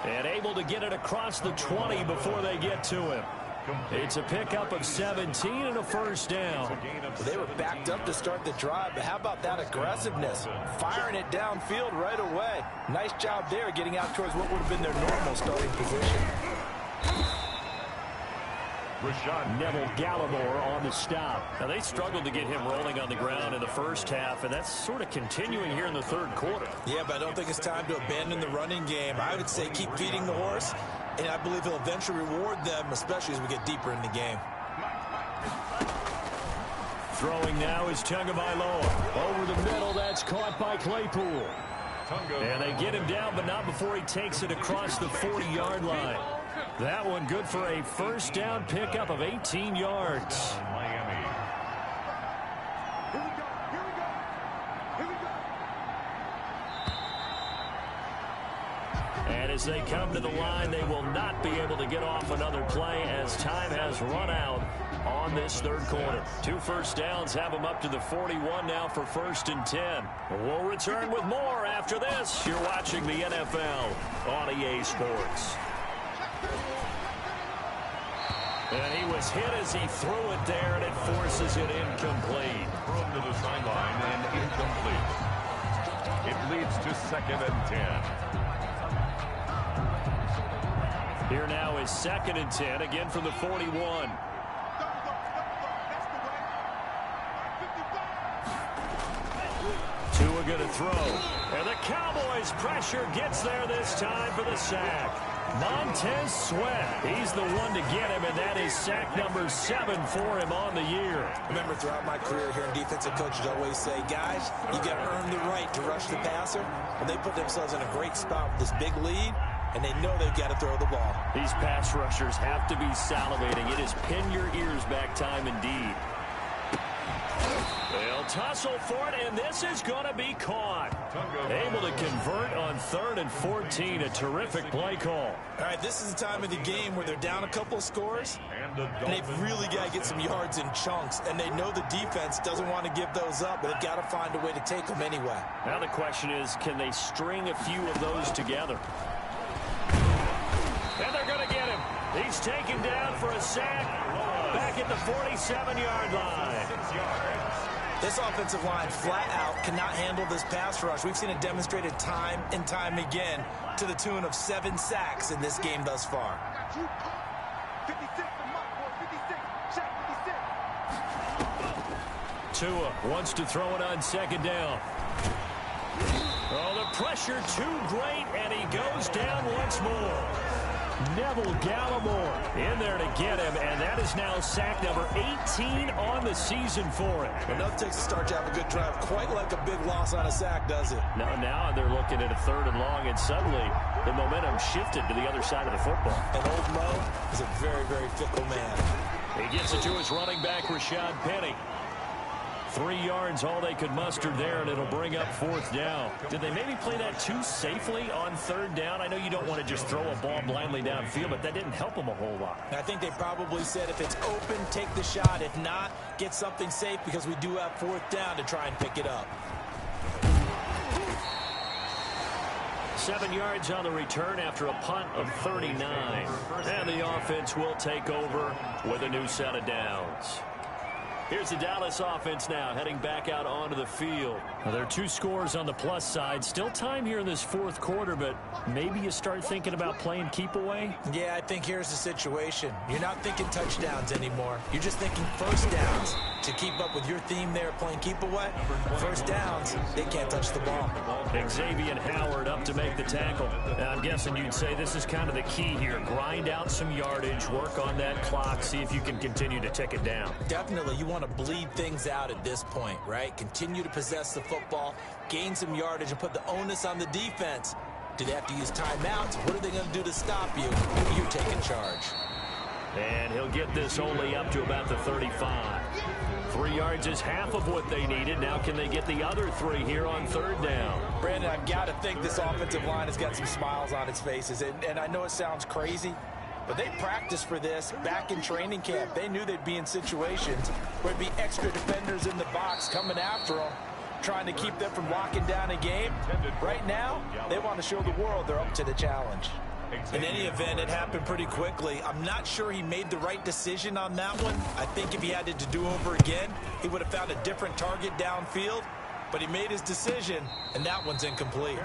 And able to get it across the 20 before they get to him. It's a pickup of 17 and a 1st down. They were backed up to start the drive, but how about that aggressiveness? Firing it downfield right away. Nice job there getting out towards what would have been their normal starting position. Neville Gallimore on the stop. Now, they struggled to get him rolling on the ground in the first half, and that's sort of continuing here in the 3rd quarter. Yeah, but I don't think it's time to abandon the running game. I would say keep feeding the horse, and I believe he'll eventually reward them, especially as we get deeper in the game. Throwing now is Tagovailoa. Over the middle, that's caught by Claypool. And they get him down, but not before he takes it across the 40-yard line. That one good for a 1st down pickup of 18 yards. And as they come to the line. They will not be able to get off another play as time has run out on this third quarter. 2 first downs have them up to the 41 now for 1st and 10. We'll return with more after this. You're watching the NFL on EA Sports. And he was hit as he threw it there, and it forces it incomplete. Thrown to the sideline and incomplete. It leads to 2nd and 10. Here now is 2nd and 10, again from the 41. Tua going to throw. And the Cowboys' pressure gets there this time for the sack. Montez Sweat, he's the one to get him, and that is sack number 7 for him on the year. I remember throughout my career here in defensive coaches always say, guys, you got to earn the right to rush the passer. And they put themselves in a great spot with this big lead, and they know they've got to throw the ball. These pass rushers have to be salivating. It is pin your ears back time indeed. They'll tussle for it, and this is going to be caught. Able to convert on 3rd and 14. A terrific play call. All right, this is the time of the game where they're down a couple of scores, and they've really got to get some yards in chunks, and they know the defense doesn't want to give those up, but they've got to find a way to take them anyway. Now the question is, can they string a few of those together? And they're going to get him. He's taken down for a sack back at the 47-yard line. 6 yards. This offensive line flat out cannot handle this pass rush. We've seen it demonstrated time and time again to the tune of 7 sacks in this game thus far. Tua wants to throw it on 2nd down. Oh, the pressure too great, and he goes down once more. Neville Gallimore in there to get him, and that is now sack number 18 on the season for him. Enough takes to start to have a good drive, quite like a big loss on a sack, does it? Now they're looking at a 3rd and long, and suddenly the momentum shifted to the other side of the football. And old Mo is a very, very fickle man. He gets it to his running back, Rashad Penny. 3 yards, all they could muster there, and it'll bring up 4th down. Did they maybe play that too safely on 3rd down? I know you don't want to just throw a ball blindly downfield, but that didn't help them a whole lot. I think they probably said if it's open, take the shot. If not, get something safe because we do have 4th down to try and pick it up. 7 yards on the return after a punt of 39. And the offense will take over with a new set of downs. Here's the Dallas offense now, heading back out onto the field. Well, there are 2 scores on the plus side. Still time here in this 4th quarter, but maybe you start thinking about playing keep away? Yeah, I think here's the situation. You're not thinking touchdowns anymore. You're just thinking first downs. To keep up with your theme there, playing keep away, first downs, they can't touch the ball. Xavier Howard up to make the tackle. Now, I'm guessing you'd say this is kind of the key here. Grind out some yardage, work on that clock, see if you can continue to tick it down. Definitely, you want to bleed things out at this point, right? Continue to possess the football, gain some yardage, and put the onus on the defense. Do they have to use timeouts? What are they going to do to stop you? You're taking charge. And he'll get this only up to about the 35. 3 yards is half of what they needed. Now can they get the other 3 here on 3rd down? Brandon, I've got to think this offensive line has got some smiles on its faces. And I know it sounds crazy, but they practiced for this back in training camp. They knew they'd be in situations where it'd be extra defenders in the box coming after them, trying to keep them from locking down a game. Right now, they want to show the world they're up to the challenge. In any event, it happened pretty quickly. I'm not sure he made the right decision on that one. I think if he had it to do over again, he would have found a different target downfield. But he made his decision, and that one's incomplete.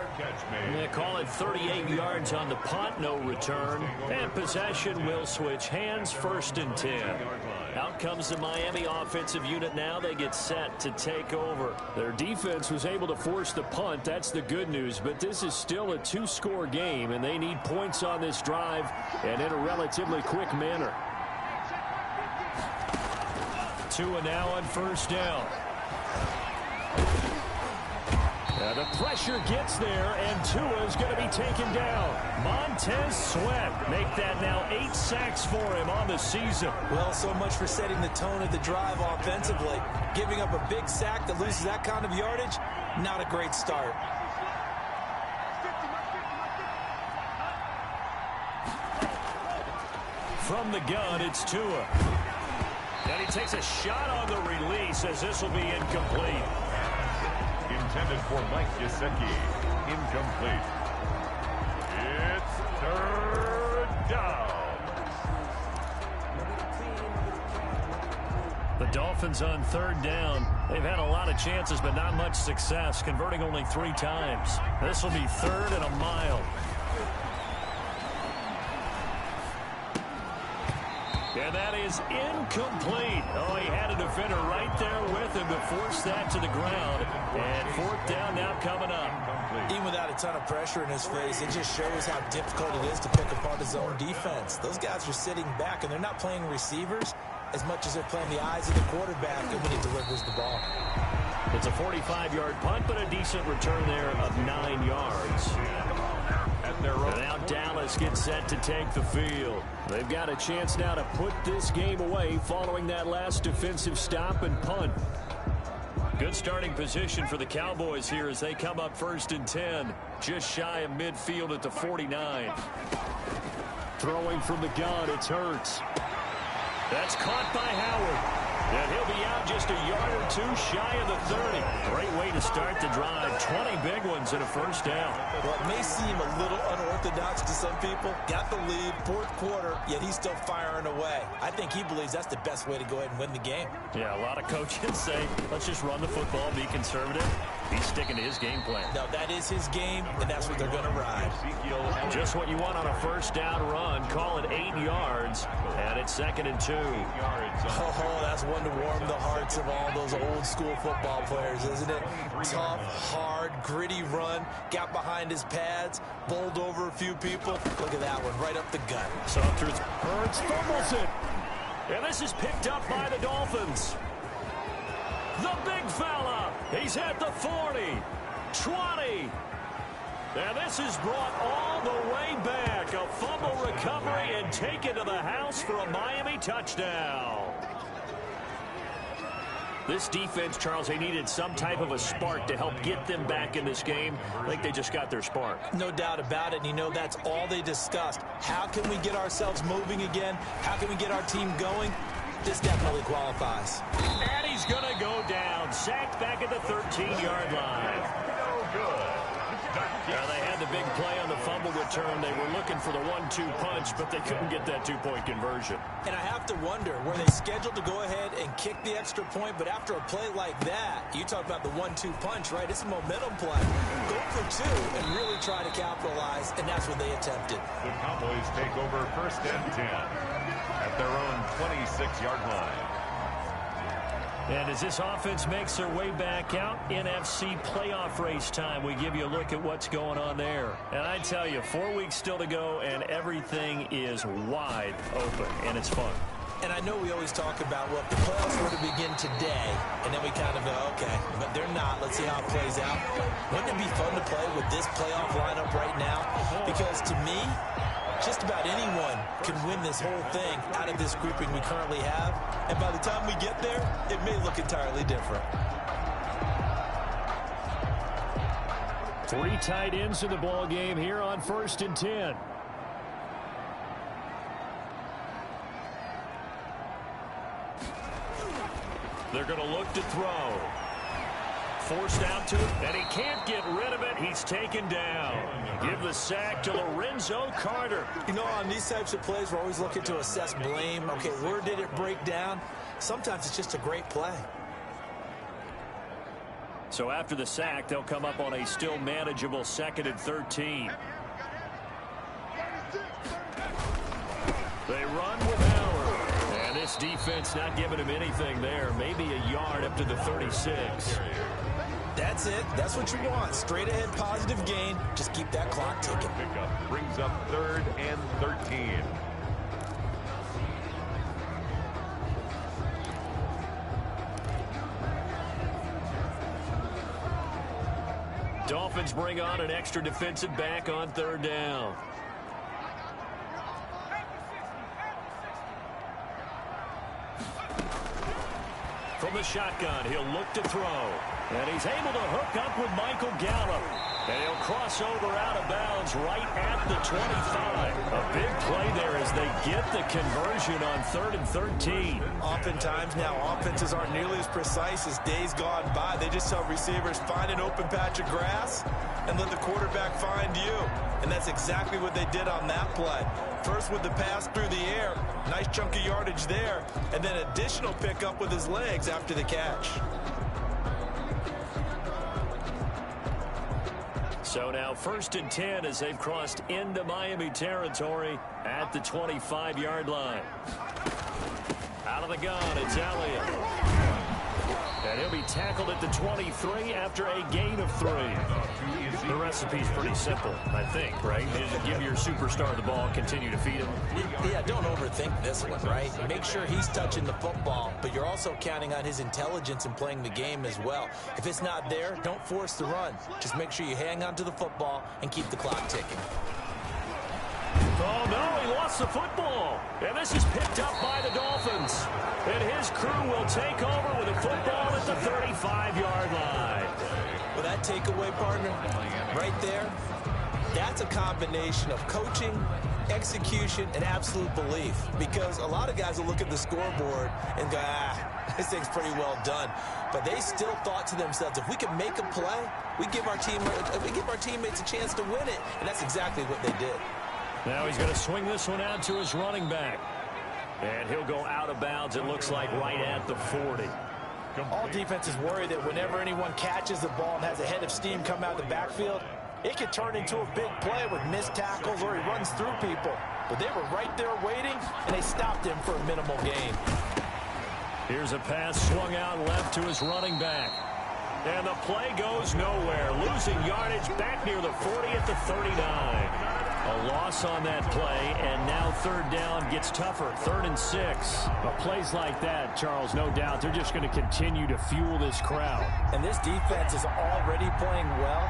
They call it 38 yards on the punt, no return. And possession will switch hands, 1st and 10. Out comes the Miami offensive unit now. They get set to take over. Their defense was able to force the punt. That's the good news. But this is still a 2-score game, and they need points on this drive and in a relatively quick manner. Tua now on 1st down. The pressure gets there, and Tua's going to be taken down. Montez Sweat make that now 8 sacks for him on the season. Well, so much for setting the tone of the drive offensively. Giving up a big sack that loses that kind of yardage, not a great start. From the gun, it's Tua. And he takes a shot on the release as this will be incomplete. Intended for Mike Gesicki. Incomplete. It's third down. The Dolphins on third down. They've had a lot of chances, but not much success, converting only 3 times. This will be 3rd and a mile. And that is incomplete. Oh, he had a defender right there with him to force that to the ground. And 4th down now coming up. Even without a ton of pressure in his face, it just shows how difficult it is to pick apart his own defense. Those guys are sitting back, and they're not playing receivers as much as they're playing the eyes of the quarterback and when he delivers the ball. It's a 45-yard punt, but a decent return there of 9 yards. And now Dallas gets set to take the field. They've got a chance now to put this game away following that last defensive stop and punt. Good starting position for the Cowboys here as they come up 1st and 10. Just shy of midfield at the 49. Throwing from the gun, it's Hurts. That's caught by Howard. And he'll be out just a yard or 2 shy of the 30. Great way to start the drive. 20 big ones and a 1st down. Well, it may seem a little unorthodox to some people. Got the lead, 4th quarter, yet he's still firing away. I think he believes that's the best way to go ahead and win the game. Yeah, a lot of coaches say, let's just run the football, be conservative. He's sticking to his game plan. No, that is his game, and that's what they're going to ride. Just what you want on a 1st down run. Call it 8 yards, and it's 2nd and 2. Oh, that's one to warm the hearts of all those old school football players, isn't it? Tough, hard, gritty run. Got behind his pads, bowled over a few people. Look at that one, right up the gut. So after it's Hurts fumbles it. And this is picked up by the Dolphins. The big fella. He's at the 40, 20. And this is brought all the way back. A fumble recovery and taken to the house for a Miami touchdown. This defense, Charles, they needed some type of a spark to help get them back in this game. I think they just got their spark. No doubt about it. And you know that's all they discussed. How can we get ourselves moving again? How can we get our team going? This definitely qualifies. And he's going to go down. Sacked back at the 13-yard line. No good. Now they had the big play on the fumble return. They were looking for the 1-2 punch, but they couldn't get that 2-point conversion. And I have to wonder, were they scheduled to go ahead and kick the extra point? But after a play like that, you talk about the 1-2 punch, right? It's a momentum play. Go for 2 and really try to capitalize, and that's what they attempted. The Cowboys take over 1st and 10 at their own 26-yard line. And as this offense makes their way back out, NFC playoff race time, we give you a look at what's going on there. And I tell you, 4 weeks still to go, and everything is wide open, and it's fun. And I know we always talk about, well, if the playoffs were to begin today, and then we kind of go, okay, but they're not. Let's see how it plays out. Wouldn't it be fun to play with this playoff lineup right now? Because to me, just about anyone can win this whole thing out of this grouping we currently have. And by the time we get there, it may look entirely different. 3 tight ends in the ball game here on 1st and 10. They're going to look to throw. Forced out to it, and he can't get rid of it. He's taken down. Give the sack to Lorenzo Carter. You know, on these types of plays, we're always looking to assess blame. Okay, where did it break down? Sometimes it's just a great play. So after the sack, they'll come up on a still manageable 2nd and 13. They run with Howard. And this defense not giving him anything there. Maybe a yard up to the 36. That's it. That's what you want. Straight ahead positive gain. Just keep that clock ticking. Pickup brings up 3rd and 13. Dolphins bring on an extra defensive back on 3rd down. From the shotgun, he'll look to throw. And he's able to hook up with Michael Gallup. And he'll cross over out of bounds right at the 25. A big play there as they get the conversion on 3rd and 13. Oftentimes now, offenses aren't nearly as precise as days gone by. They just tell receivers, find an open patch of grass and let the quarterback find you. And that's exactly what they did on that play. First with the pass through the air, nice chunk of yardage there, and then additional pickup with his legs after the catch. So now 1st and 10 as they've crossed into Miami territory at the 25-yard line. Out of the gun, it's Elliott. And he'll be tackled at the 23 after a gain of 3. The recipe's pretty simple, I think, right? Just give your superstar the ball, continue to feed him. Yeah, don't overthink this one, right? Make sure he's touching the football, but you're also counting on his intelligence in playing the game as well. If it's not there, don't force the run. Just make sure you hang on to the football and keep the clock ticking. Oh, no, he lost the football. And this is picked up by the Dolphins. And his crew will take over with a football at the 35-yard line. Well, that takeaway, partner, right there, that's a combination of coaching, execution, and absolute belief. Because a lot of guys will look at the scoreboard and go, this thing's pretty well done. But they still thought to themselves, if we can make a play, we give our teammates a chance to win it. And that's exactly what they did. Now he's going to swing this one out to his running back. And he'll go out of bounds, it looks like, right at the 40. All defenses worry that whenever anyone catches the ball and has a head of steam come out of the backfield, it could turn into a big play with missed tackles or he runs through people. But they were right there waiting, and they stopped him for a minimal gain. Here's a pass swung out left to his running back. And the play goes nowhere. Losing yardage back near the 40 at the 39. A loss on that play, and now 3rd down gets tougher. 3rd and 6. But plays like that, Charles, no doubt, they're just going to continue to fuel this crowd. And this defense is already playing well,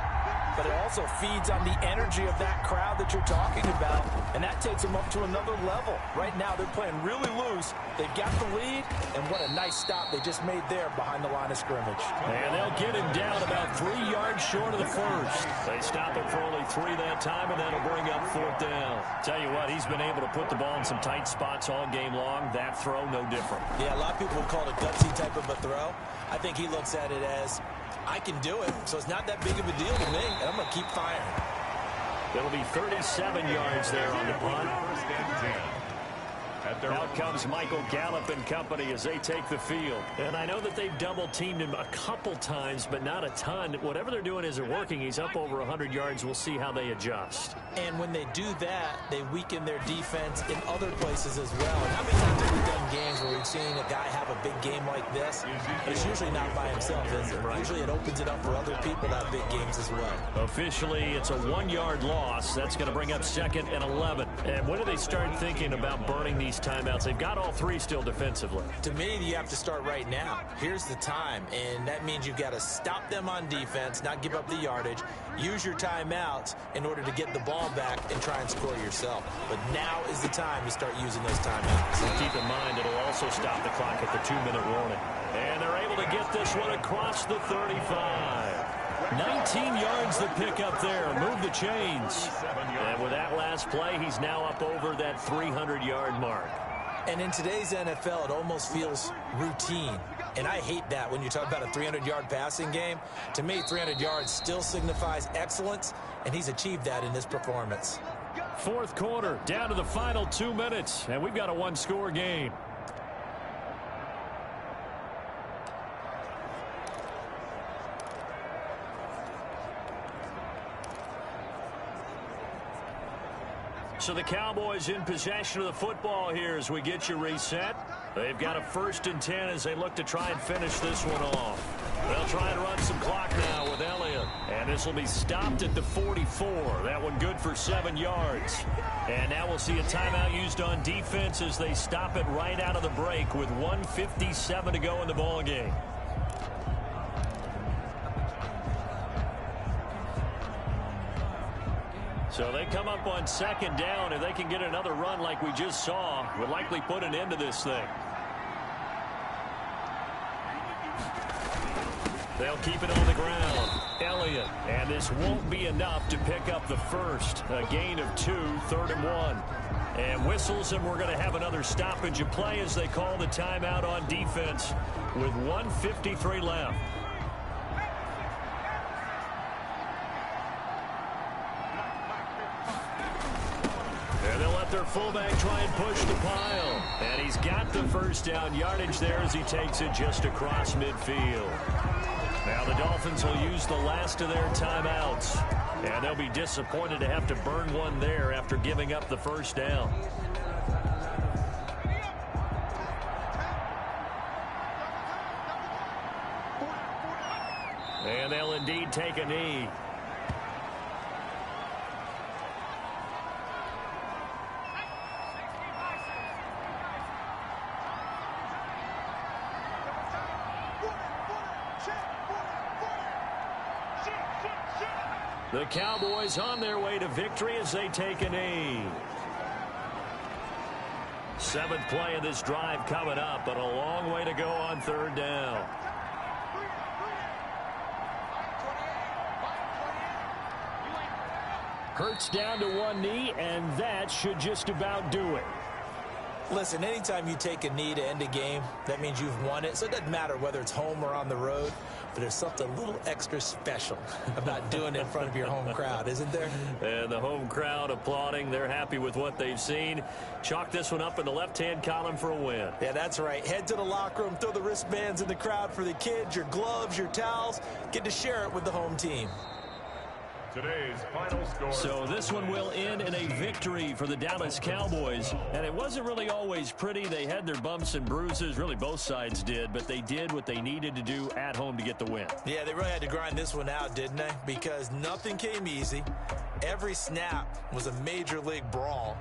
but it also feeds on the energy of that crowd that you're talking about, and that takes them up to another level. Right now, they're playing really loose. They've got the lead, and what a nice stop they just made there behind the line of scrimmage. And they'll get him down about 3 yards short of the 1st. They stop him for only 3 that time, and that'll bring up 4th down. Tell you what, he's been able to put the ball in some tight spots all game long. That throw, no different. Yeah, a lot of people would call it a gutsy type of a throw. I think he looks at it as, I can do it, so it's not that big of a deal to me, and I'm going to keep firing. It'll be 37 yards there on the punt. Out comes Michael Gallup and company as they take the field. And I know that they've double-teamed him a couple times, but not a ton. Whatever they're doing isn't working. He's up over 100 yards. We'll see how they adjust. And when they do that, they weaken their defense in other places as well. And how many times have we done games where we've seen a guy have a big game like this? But it's usually not by himself, is it? Right. Usually it opens it up for other people to have big games as well. Officially, it's a 1-yard loss. That's going to bring up 2nd and 11. And when do they start thinking about burning these timeouts? They've got all 3 still defensively. To me, you have to start right now. Here's the time, and that means you've got to stop them on defense, not give up the yardage, use your timeouts in order to get the ball back and try and score yourself. But now is the time to start using those timeouts. And keep in mind, it'll also stop the clock at the 2-minute warning. And they're able to get this one across the 35. 19 yards the pick up there. Move the chains. And with that last play, he's now up over that 300-yard mark. And in today's NFL, it almost feels routine. And I hate that when you talk about a 300-yard passing game. To me, 300 yards still signifies excellence, and he's achieved that in this performance. 4th quarter, down to the final 2 minutes, and we've got a 1-score game. So the Cowboys in possession of the football here as we get you reset. They've got a 1st and 10 as they look to try and finish this one off. They'll try and run some clock now with Elliott. And this will be stopped at the 44. That one good for 7 yards. And now we'll see a timeout used on defense as they stop it right out of the break with 1:57 to go in the ball game. So they come up on 2nd down. If they can get another run like we just saw, would likely put an end to this thing. They'll keep it on the ground. Elliott. And this won't be enough to pick up the first. A gain of 2, 3rd and 1. And whistles, and we're going to have another stoppage of play as they call the timeout on defense with 1:53 left. And they'll let their fullback try and push the pile. And he's got the first down yardage there as he takes it just across midfield. Now the Dolphins will use the last of their timeouts. And they'll be disappointed to have to burn one there after giving up the first down. And they'll indeed take a knee. The Cowboys on their way to victory as they take a knee. 7th play of this drive coming up, but a long way to go on 3rd down. Hurts down to one knee, and that should just about do it. Listen, anytime you take a knee to end a game, that means you've won it. So it doesn't matter whether it's home or on the road, but there's something a little extra special about doing it in front of your home crowd, isn't there? And the home crowd applauding. They're happy with what they've seen. Chalk this one up in the left-hand column for a win. Yeah, that's right. Head to the locker room, throw the wristbands in the crowd for the kids, your gloves, your towels. Get to share it with the home team. Today's final score. So this one will end in a victory for the Dallas Cowboys. And it wasn't really always pretty. They had their bumps and bruises. Really, both sides did. But they did what they needed to do at home to get the win. Yeah, they really had to grind this one out, didn't they? Because nothing came easy. Every snap was a major league brawl.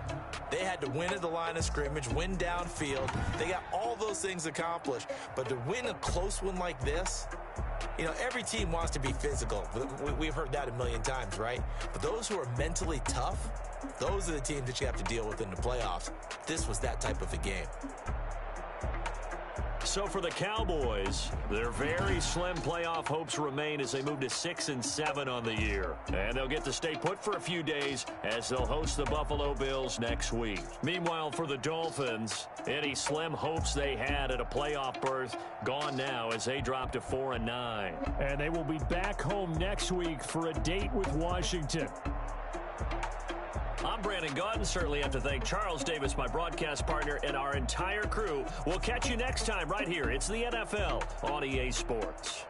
They had to win at the line of scrimmage, win downfield. They got all those things accomplished. But to win a close one like this, you know, every team wants to be physical. We've heard that a million times, right? But those who are mentally tough, those are the teams that you have to deal with in the playoffs. This was that type of a game. So for the Cowboys, their very slim playoff hopes remain as they move to 6-7 on the year. And they'll get to stay put for a few days as they'll host the Buffalo Bills next week. Meanwhile, for the Dolphins, any slim hopes they had at a playoff berth gone now as they drop to 4-9. And they will be back home next week for a date with Washington. I'm Brandon Gaudin. Certainly have to thank Charles Davis, my broadcast partner, and our entire crew. We'll catch you next time right here. It's the NFL on EA Sports.